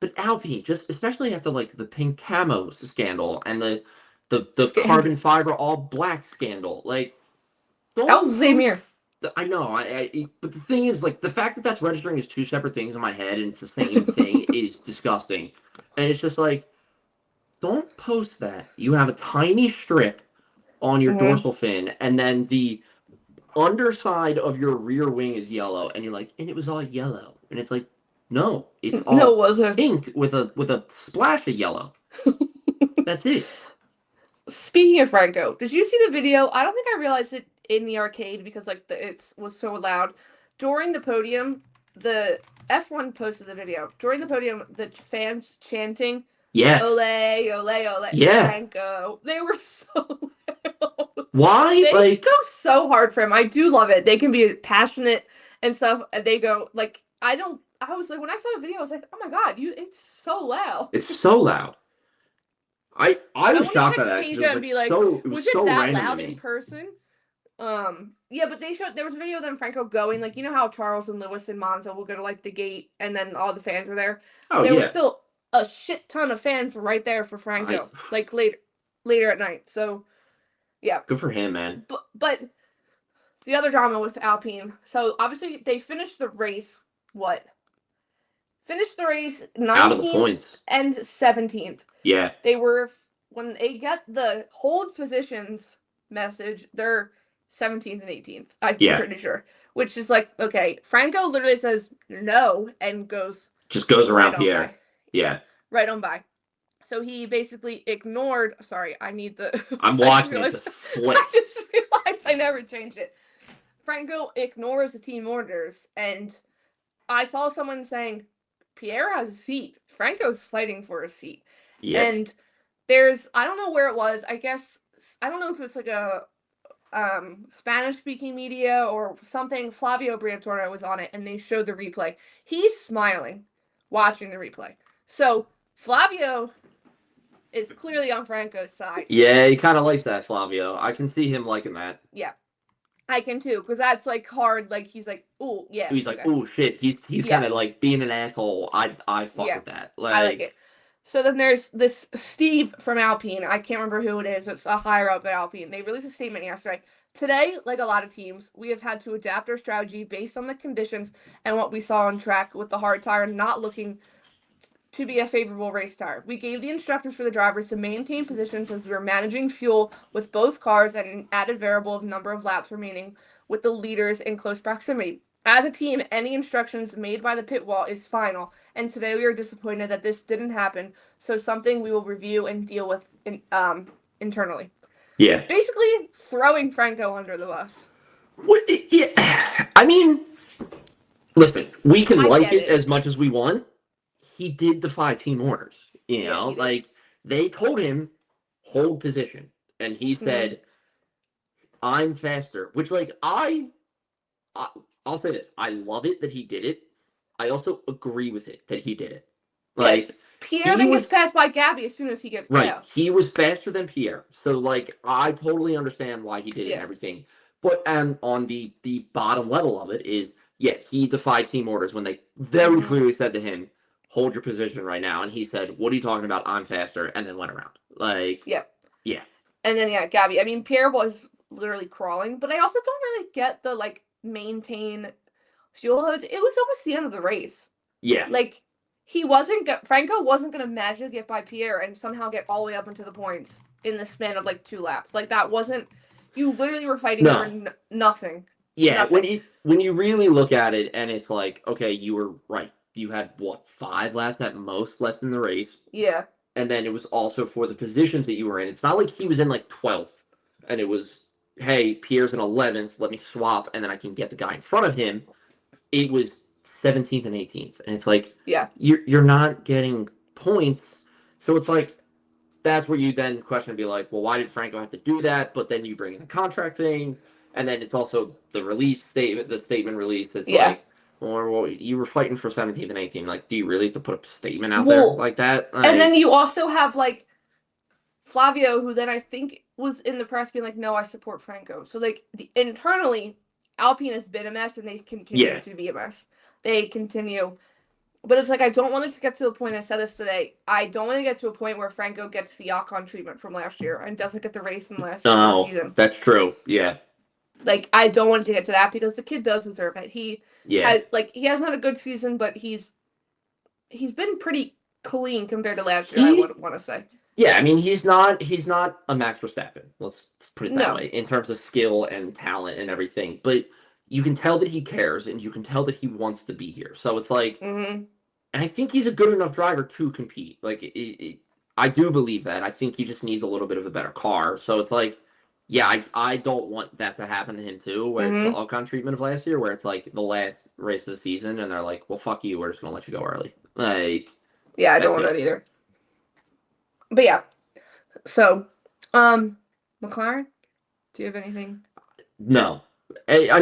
But Alpine, just especially after like the pink camo scandal and the scandal. carbon fiber all black scandal, like That don't was the same post. year. I know, but the thing is, like, the fact that that's registering as two separate things in my head and it's the same thing is disgusting. And it's just like, don't post that. You have a tiny strip on your Mm-hmm. dorsal fin, and then the underside of your rear wing is yellow, and you're like, and it was all yellow, and it's like, no, it's No, it all wasn't. pink with a splash of yellow. That's it. Speaking of Franco, did you see the video? I don't think I realized it in the arcade because like it was so loud. During the podium, the F1 posted the video. During the podium, the fans chanting Yes. "Ole, ole, ole, Yeah. Franco." They were so loud. Why? They Like, go so hard for him. I do love it. They can be passionate and stuff. And they go like I don't. I was like when I saw the video, I was like, oh my god, it's so loud. it's so loud. I I was want to shocked by text that because Tasia and be like, it was was it so that random to loud in me. person? Yeah, but there was a video of them Franco going, like, you know how Charles and Lewis and Monza will go to like the gate and then all the fans are there? Oh There was yeah. still a shit ton of fans right there for Franco, like later at night. So yeah. Good for him, man. But the other drama with Alpine. So obviously they finished the race, what? Finished the race Out of the 19th points. and 17th. Yeah. They were, when they get the hold positions message, they're 17th and 18th. I'm pretty sure. Which is like, okay, Franco literally says no and just goes around right Pierre. On by. Yeah. Right on by. So he basically ignored. Sorry, I need the. I'm watching it just flip. I just realized I never changed it. Franco ignores the team orders, and I saw someone saying Pierre has a seat. Franco's fighting for a seat. Yep. And I don't know where it was. I guess I don't know if it's like a Spanish speaking media or something. Flavio Briatore was on it and they showed the replay. He's smiling watching the replay. So Flavio is clearly on Franco's side. Yeah, he kind of likes that, Flavio. I can see him liking that. Yeah. I can too, because that's like hard. Like he's like, ooh, yeah. He's like, ooh, shit. He's kind of like being an asshole. I fuck with that. I like it. So then there's this Steve from Alpine. I can't remember who it is. It's a higher up at Alpine. They released a statement yesterday. Today, like a lot of teams, we have had to adapt our strategy based on the conditions and what we saw on track with the hard tire not looking to be a favorable race tire. We gave the instructions for the drivers to maintain positions as we were managing fuel with both cars and an added variable of number of laps remaining with the leaders in close proximity. As a team, any instructions made by the pit wall is final, and today we are disappointed that this didn't happen, so something we will review and deal with internally. Yeah. Basically, throwing Franco under the bus. Well, yeah. I mean, listen, we can like it as much as we want. He did defy team orders, like they told him hold position, and he said, "I'm faster." Which, like, I'll say this: I love it that he did it. I also agree with it that he did it. Like, Pierre then gets passed by Gabby as soon as he gets passed. He was faster than Pierre. So, like, I totally understand why he did it and everything. But on the bottom level of it is, he defied team orders when they very clearly said to him, hold your position right now. And he said, what are you talking about? I'm faster. And then went around. Like, yeah. And then, Gabby. I mean, Pierre was literally crawling. But I also don't really get the, like, maintain fuel. It was almost the end of the race. Yeah. Like, Franco wasn't going to magically get by Pierre and somehow get all the way up into the points in the span of, like, 2 laps. Like, that wasn't, you literally were fighting over nothing. Yeah, nothing. when you really look at it and it's like, okay, you were right. You had, 5 laps at most left in the race. Yeah. And then it was also for the positions that you were in. It's not like he was in, like, 12th and it was, hey, Pierre's in 11th, let me swap and then I can get the guy in front of him. It was 17th and 18th. And it's like, you're not getting points. So it's like, that's where you then question and be like, well, why did Franco have to do that? But then you bring in the contract thing. And then it's also the release statement, the statement release. It's like, well, you were fighting for 17th and 18th. Like, do you really have to put a statement out there like that? Like, and then you also have, like, Flavio, who then I think was in the press being like, no, I support Franco. So, like, internally, Alpine has been a mess, and they continue to be a mess. They continue. But it's like, I don't want it to get to the point, I said this today, I don't want to get to a point where Franco gets the Ocon treatment from last year and doesn't get the race in the last season. That's true, yeah. Like, I don't want it to get to that because the kid does deserve it. He hasn't had a good season, but he's been pretty clean compared to last year, I would want to say. Yeah, I mean, he's not a Max Verstappen. Let's put it that way in terms of skill and talent and everything. But you can tell that he cares and you can tell that he wants to be here. So it's like, and I think he's a good enough driver to compete. Like, I do believe that. I think he just needs a little bit of a better car. So it's like, yeah, I don't want that to happen to him too, where it's the Ocon treatment of last year, where it's like the last race of the season and they're like, well, fuck you, we're just going to let you go early. Like, yeah, I don't want that either. But yeah, so, McLaren, do you have anything? No. I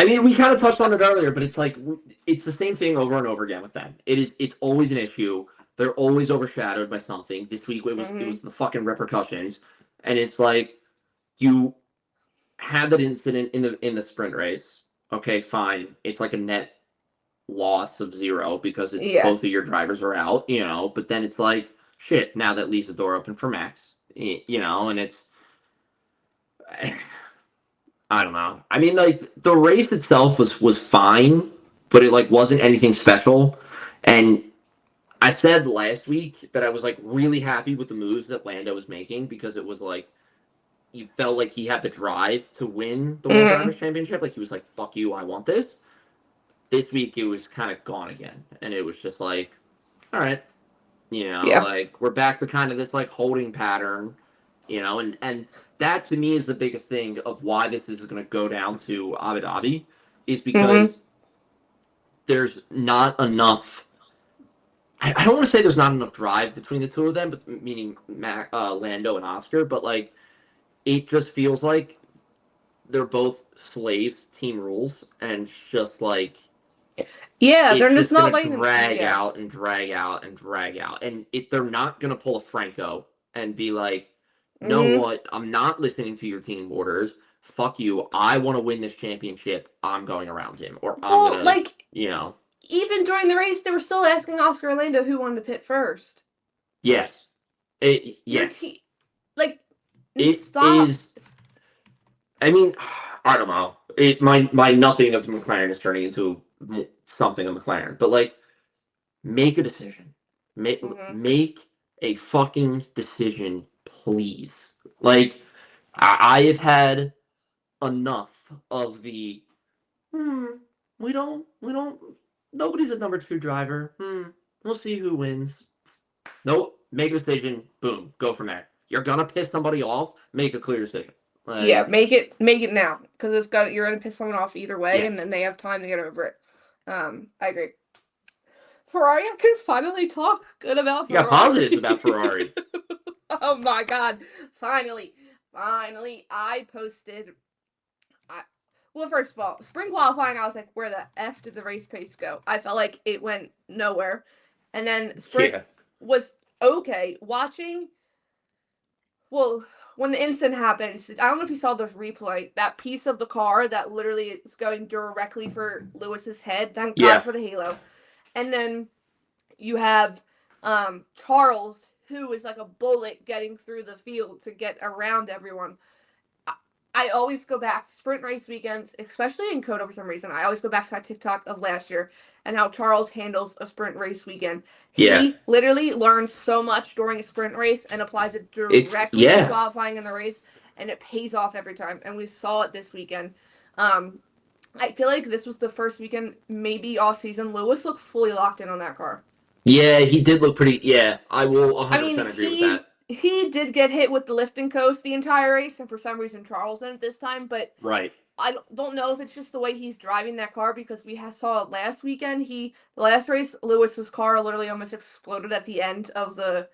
mean, we kind of touched on it earlier, but it's like, it's the same thing over and over again with them. It's always an issue. They're always overshadowed by something. This week it was the fucking repercussions. And it's like, you had that incident in the sprint race. Okay, fine. It's like a net loss of 0 because it's both of your drivers are out, but then it's like, shit, now that leaves the door open for Max, and it's, I don't know. I mean, like, the race itself was fine, but it, like, wasn't anything special. And I said last week that I was, like, really happy with the moves that Lando was making because it was like, you felt like he had the drive to win the World Drivers' Championship. Like, he was like, fuck you, I want this. This week it was kind of gone again, and it was just like, all right, like, we're back to kind of this, like, holding pattern, and that to me is the biggest thing of why this is going to go down to Abu Dhabi, is because there's not enough. I don't want to say there's not enough drive between the two of them, but meaning Lando and Oscar, but like, it just feels like they're both slaves to team rules, and just like, they're just not letting drag out and drag out and drag out, and they're not gonna pull a Franco and be like, know what, I'm not listening to your team orders. Fuck you. I want to win this championship. I'm going around him, or I'm gonna, like, even during the race, they were still asking Oscar and Lando who wanted to pit first. Yes. Stop. I mean, I don't know. My nothing of McLaren is turning into something of McLaren, but like, make a decision. Make a fucking decision, please. Like, I have had enough of the nobody's a number 2 driver. We'll see who wins. Nope. Make a decision. Boom. Go from there. You're gonna piss somebody off. Make a clear decision. Like, make it now, because you're gonna piss someone off either way, and then they have time to get over it. I agree. Ferrari can finally talk good about Ferrari. You got positives about Ferrari. Oh my god! Finally, I posted. Well, first of all, spring qualifying, I was like, where the F did the race pace go? I felt like it went nowhere. And then sprint was okay. Watching, well, when the incident happens, I don't know if you saw the replay, that piece of the car that literally is going directly for Lewis's head. Thank God for the halo. And then you have Charles, who is like a bullet getting through the field to get around everyone. I always go back to sprint race weekends, especially in COTA for some reason. I always go back to that TikTok of last year and how Charles handles a sprint race weekend. He literally learns so much during a sprint race and applies it directly to qualifying in the race, and it pays off every time. And we saw it this weekend. I feel like this was the first weekend, maybe all season, Lewis looked fully locked in on that car. Yeah, he did look pretty. Yeah, I will 100% agree with that. He did get hit with the lift and coast the entire race, and for some reason Charles didn't this time. But I don't know if it's just the way he's driving that car, because we saw it last weekend. The last race, Lewis's car literally almost exploded at the end of the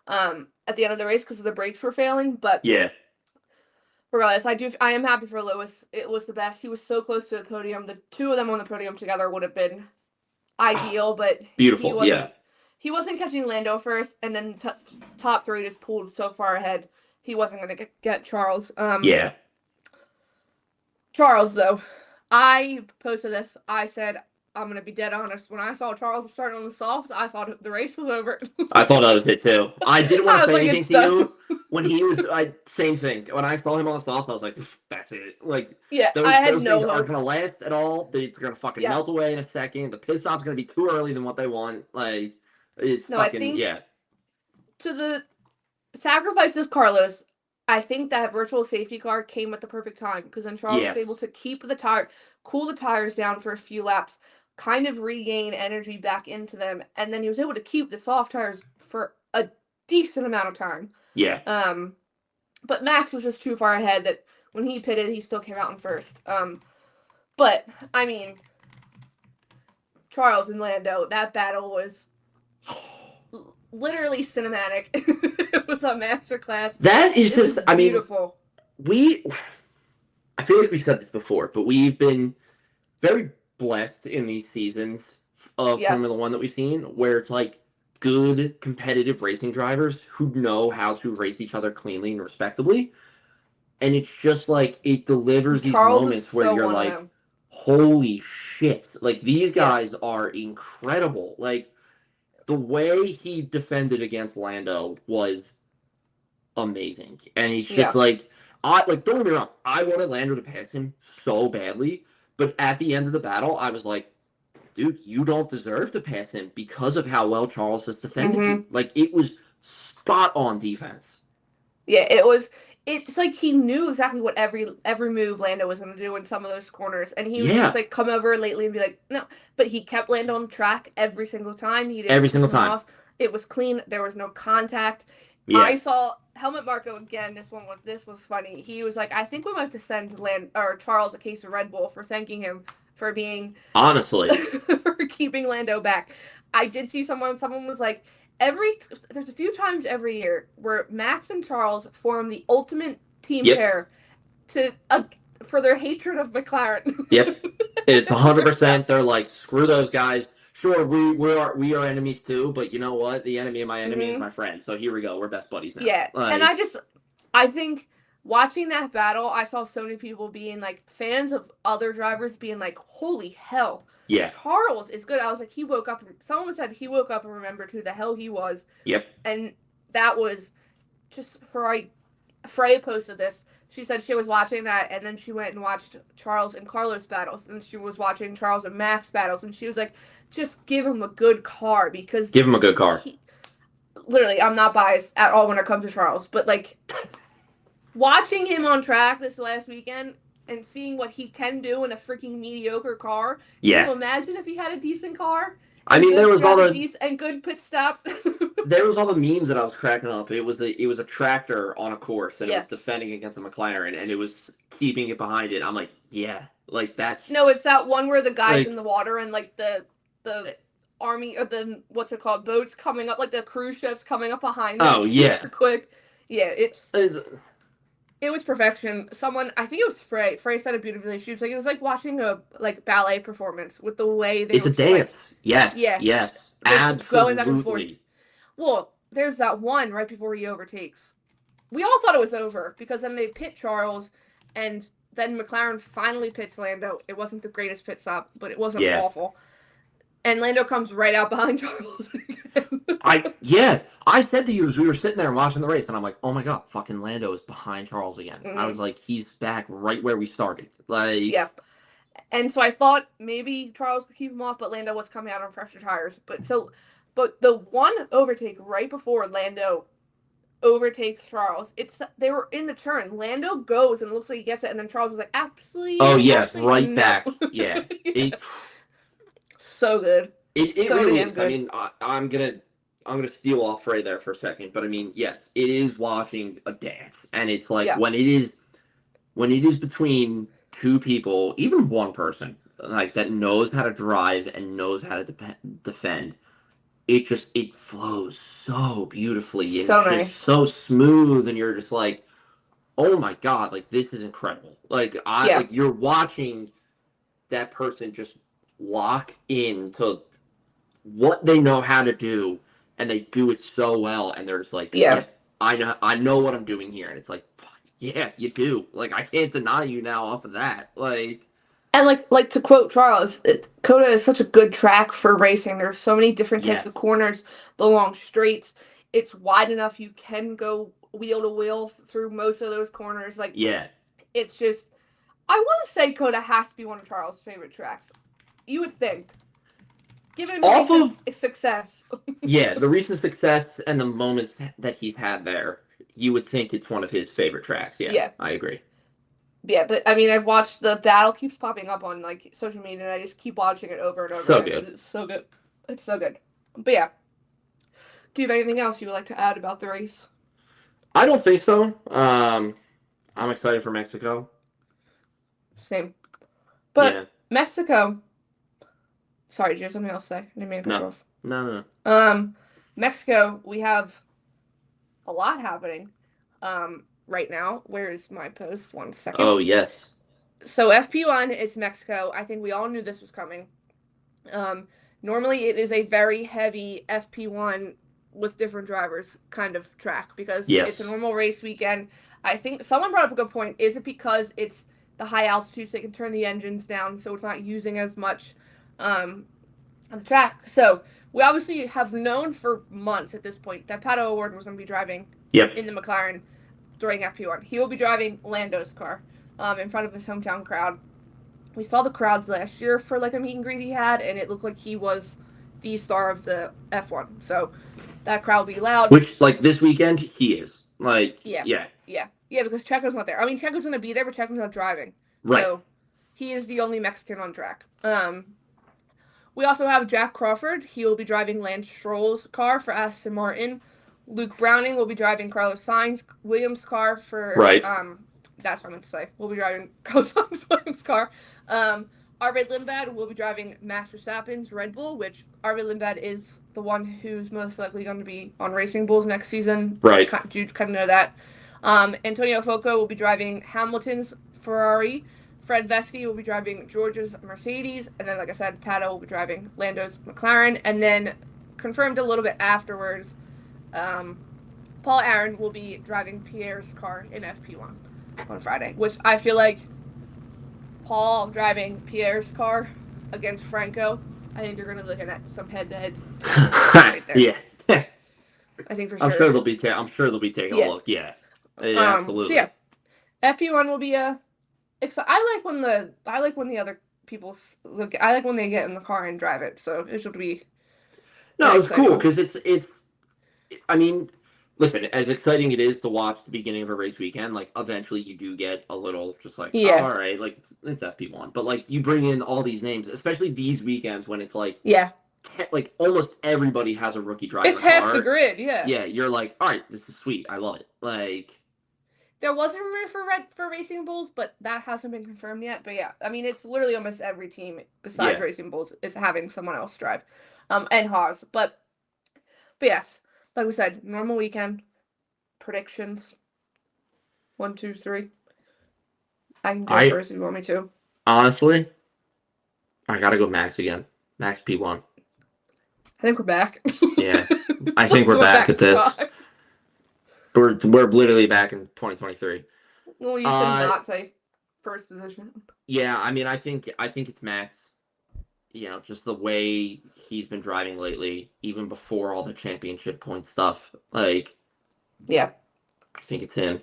race because the brakes were failing. But regardless, I am happy for Lewis. It was the best. He was so close to the podium. The two of them on the podium together would have been ideal, but beautiful. He wasn't catching Lando first, and then top three just pulled so far ahead. He wasn't going to get Charles. Charles, though, I posted this. I said, I'm going to be dead honest. When I saw Charles starting on the softs, I thought the race was over. I thought that was it, too. I didn't want to say anything to you. When he was, same thing. When I saw him on the softs, I was like, that's it. Like, those things aren't going to last at all. They're going to fucking melt away in a second. The pit stop's going to be too early than what they want. Like, it's fucking, To the sacrifice of Carlos, I think that virtual safety car came at the perfect time, because then Charles was able to cool the tires down for a few laps, kind of regain energy back into them, and then he was able to keep the soft tires for a decent amount of time. But Max was just too far ahead that when he pitted, he still came out in first. But I mean, Charles and Lando, that battle was literally cinematic. It was a masterclass. That is just, beautiful. I feel like we said this before, but we've been very blessed in these seasons of Formula One that we've seen, where it's like good competitive racing drivers who know how to race each other cleanly and respectably. And it's just like, it delivers these moments where you're like, holy shit. Like, these guys are incredible. Like, the way he defended against Lando was amazing. And he's just don't get me wrong, I wanted Lando to pass him so badly, but at the end of the battle, I was like, dude, you don't deserve to pass him because of how well Charles has defended you. Like, it was spot on defense. Yeah, it's like he knew exactly what every move Lando was going to do in some of those corners, and he would just like come over lately and be like, no, but he kept Lando on track every single time. He didn't every single time. Off. It was clean. There was no contact. I saw Helmut Marko again. This was funny. He was like, I think we might have to send Charles a case of Red Bull for thanking him for being honestly for keeping Lando back. I did see someone was like, there's a few times every year where Max and Charles form the ultimate team pair for their hatred of McLaren. It's 100%. They're like, screw those guys. Sure, we are enemies too, but you know what? The enemy of my enemy is my friend. So here we go. We're best buddies now. Yeah, and I think watching that battle, I saw so many people being like, fans of other drivers being like, holy hell. Charles is good. I was like, he woke up. Someone said he woke up and remembered who the hell he was. And that was just Freya posted this. She said she was watching that, and then she went and watched Charles and Carlos battles, and she was watching Charles and Max battles, and she was like, just give him a good car, because give him a good car. Literally, I'm not biased at all when it comes to Charles, but like watching him on track this last weekend and seeing what he can do in a freaking mediocre car. Can you imagine if he had a decent car? I mean, there was all and good pit stops. There was all the memes that I was cracking up. It was a tractor on a course, and it was defending against a McLaren, and it was keeping it behind it. I'm like, like that's no, it's that one where the guy's in the water and like the army or the what's it called, boats coming up, like the cruise ships coming up behind them. Oh yeah, super quick. Yeah, it's It was perfection. Someone, I think it was Frey. Frey said it beautifully. She was like, it was like watching a like ballet performance with the way they It's a were like, dance. Yes, yeah, yes, like going back and forth. absolutely. Well, there's that one right before he overtakes. We all thought it was over because then they pit Charles, and then McLaren finally pits Lando. It wasn't the greatest pit stop, but it wasn't Yeah. awful. And Lando comes right out behind Charles. I said to you as we were sitting there watching the race, and I'm like, oh my god, fucking Lando is behind Charles again. I was like, he's back right where we started. Like, yeah. And so I thought maybe Charles could keep him off, but Lando was coming out on fresher tires. But the one overtake right before Lando overtakes Charles, they were in the turn. Lando goes and it looks like he gets it, and then Charles is like, absolutely. oh yeah, absolutely right no. back. Yeah, yeah. So good. It so really is. Good. I mean, I'm gonna steal off Ray there for a second, but I mean, yes, it is watching a dance, and it's like when it is between two people, even one person, like that knows how to drive and knows how to defend. It flows so beautifully and so it's nice. just so smooth, and you're just like, oh my god, like this is incredible. Like like you're watching that person just lock into what they know how to do, and they do it so well, and they're just like, yeah, I know what I'm doing here, and it's like, yeah, you do. Like, I can't deny you now off of that. Like, and like to quote Charles, Coda is such a good track for racing. There's so many different types of corners, the long straights. It's wide enough you can go wheel to wheel through most of those corners. Like, it's just, I want to say Coda has to be one of Charles' favorite tracks. You would think. Given recent success. yeah, the recent success and the moments that he's had there, you would think it's one of his favorite tracks. Yeah. I agree. Yeah, but I mean, I've watched the battle keeps popping up on like social media, and I just keep watching it over and over. So good. It's so good. It's so good. But yeah, do you have anything else you would like to add about the race? I don't think so. I'm excited for Mexico. Same. But Mexico. Sorry, do you have something else to say? I didn't mean to cut you off. No. Mexico, we have a lot happening. Right now. Where is my post? 1 second. Oh, yes. So FP1 is Mexico. I think we all knew this was coming. Normally it is a very heavy FP1 with different drivers kind of track because it's a normal race weekend. I think someone brought up a good point. Is it because it's the high altitude so they can turn the engines down so it's not using as much on the track? So we obviously have known for months at this point that Pato O'Ward was going to be driving in the McLaren during FP1. He will be driving Lando's car in front of his hometown crowd. We saw the crowds last year for like a meet and greet he had, and it looked like he was the star of the F1. So that crowd will be loud. Which, like, this weekend, he is. Like, yeah, because Checo's not there. I mean, Checo's going to be there, but Checo's not driving. Right. So he is the only Mexican on track. We also have Jack Crawford. He will be driving Lance Stroll's car for Aston Martin. Luke Browning will be driving Carlos Sainz Williams' car for that's what I meant to say. We'll be driving Carlos Sainz Williams' car. Arvid Lindbad will be driving Max Verstappen's Red Bull, which Arvid Lindbad is the one who's most likely going to be on Racing Bulls next season. Right. You kind of know that. Antonio Foco will be driving Hamilton's Ferrari. Fred Vesti will be driving George's Mercedes. And then, like I said, Pato will be driving Lando's McLaren. And then, confirmed a little bit afterwards, Paul Aaron will be driving Pierre's car in FP1 on Friday, which I feel like Paul driving Pierre's car against Franco, I think they're going to be looking at some head-to-head right there. Yeah. I think for sure. I'm sure they'll be taking a look. Yeah. Absolutely. So FP1 will be I like when the other people look. I like when they get in the car and drive it. So it should be. No, it's cool because it's. I mean, listen, as exciting it is to watch the beginning of a race weekend, like eventually you do get a little just like, oh, all right, like it's FP1, but like you bring in all these names, especially these weekends when it's like, like almost everybody has a rookie driver. It's half the grid, Yeah, you're like, all right, this is sweet, I love it. Like, there was a rumor for Racing Bulls, but that hasn't been confirmed yet. But yeah, I mean, it's literally almost every team besides Racing Bulls is having someone else drive, and Haas, but yes. Like we said, normal weekend predictions. 1, 2, 3. I can go first if you want me to. Honestly, I gotta go Max again. Max P1. I think we're back. Yeah, I think we're back at this. We're literally back in 2023. Well, you should not say first position. Yeah, I mean, I think it's Max. You know, just the way he's been driving lately, even before all the championship point stuff. Like, yeah, I think it's him.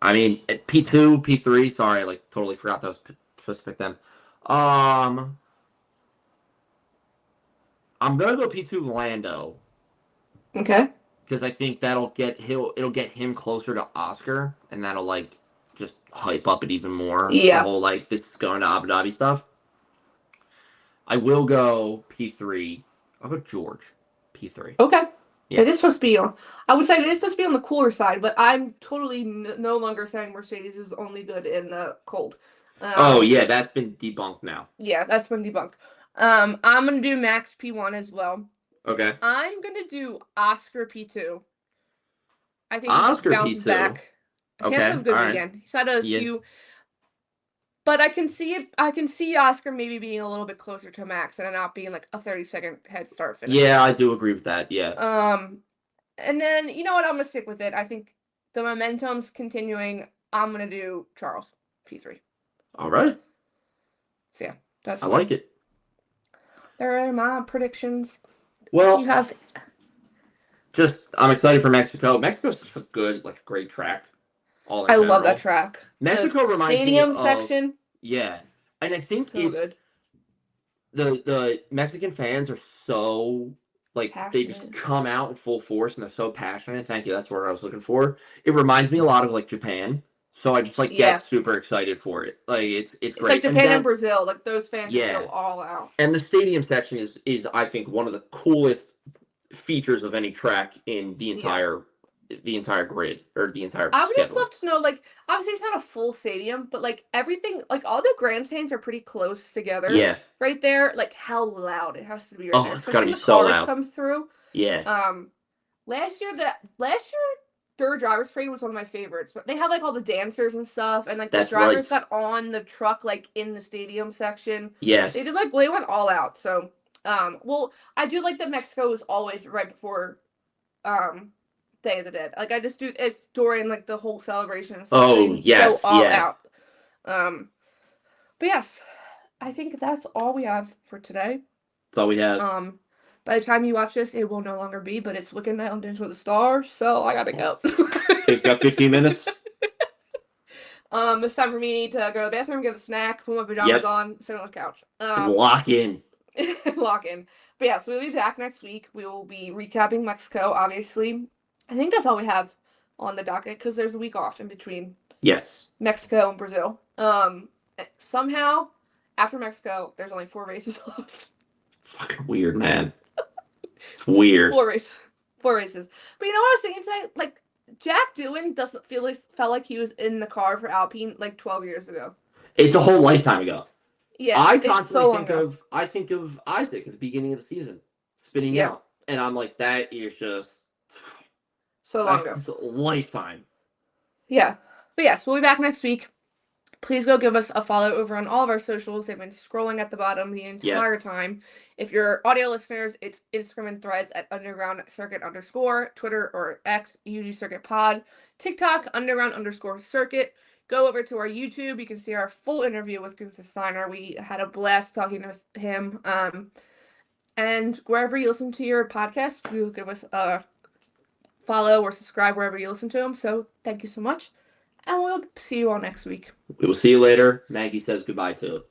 I mean, P2, P3. Sorry, like totally forgot that I was supposed to pick them. I'm gonna go P2 Lando. Okay. Because I think it'll get him closer to Oscar, and that'll like just hype up it even more. Yeah. The whole like this is going to Abu Dhabi stuff. I will go P3. I'll go George. P3. Okay. Yeah. It is supposed to be on. I would say it is supposed to be on the cooler side, but I'm totally no longer saying Mercedes is only good in the cold. Oh yeah, that's been debunked now. Yeah, that's been debunked. I'm gonna do Max P1 as well. Okay. I'm gonna do Oscar P2. I think Oscar he bounces P2. back. Okay. He has a good All weekend. He's had a few. But I can see it. I can see Oscar maybe being a little bit closer to Max and not being like a 30-second head start finish. Yeah, I do agree with that. Yeah. And then you know what? I'm gonna stick with it. I think the momentum's continuing. I'm gonna do Charles P3. All right. So yeah, that's. I like it. There are my predictions. Well, you have. I'm excited for Mexico. Mexico's such a good, like, great track. I love that track. Mexico reminds me stadium of section. Yeah, and I think so it's good. The Mexican fans are so like passionate. They just come out in full force and they're so passionate. Thank you. That's what I was looking for. It reminds me a lot of like Japan. So I just like get super excited for it. Like it's great. Like Japan and Brazil. Like those fans go all out. And the stadium section is I think one of the coolest features of any track in the entire grid or the entire I would just love to know, like, obviously it's not a full stadium, but like everything, like all the grandstands are pretty close together. Yeah. Right there, like how loud it has to be right there. It's gotta be so loud. Come through. Yeah. Last year their driver's parade was one of my favorites. But they had like all the dancers and stuff, and like the drivers got on the truck like in the stadium section. Yes. They did they went all out. So well, I do like that Mexico is always right before Day of the Dead. Like it's during like the whole celebration. So yes, go all out. But yes, I think that's all we have for today. That's all we have. By the time you watch this, it will no longer be, but it's looking down into the stars, so I gotta go. It's got 15 minutes. It's time for me to go to the bathroom, get a snack, put my pajamas on, sit on the couch. Lock in. Lock in. But yes, we'll be back next week. We will be recapping Mexico, obviously. I think that's all we have on the docket because there's a week off in between. Yes. Mexico and Brazil. Somehow, after Mexico, there's only 4 races left. Fucking weird, man. It's weird. 4 races. But you know what I was thinking today? Like, Jack Doohan felt like he was in the car for Alpine like 12 years ago. It's a whole lifetime ago. Yeah, I constantly think of Isaac at the beginning of the season spinning out, and I'm like, that is just so long ago. It's a lifetime. Yeah, but yes, we'll be back next week. Please go give us a follow over on all of our socials. They've been scrolling at the bottom the entire time. If you're audio listeners, it's Instagram and Threads at _underground_, Twitter or X, UDCircuitPod, TikTok, _underground_circuit. Go over to our YouTube. You can see our full interview with Gunther Steiner. We had a blast talking with him. And wherever you listen to your podcast, you give us a follow or subscribe wherever you listen to them. So thank you so much. And we'll see you all next week. We will see you later. Maggie says goodbye to.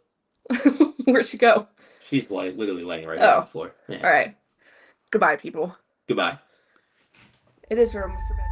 Where'd she go? She's literally laying right on the floor. Yeah. All right. Goodbye, people. Goodbye. It is her, Mr. Bennett.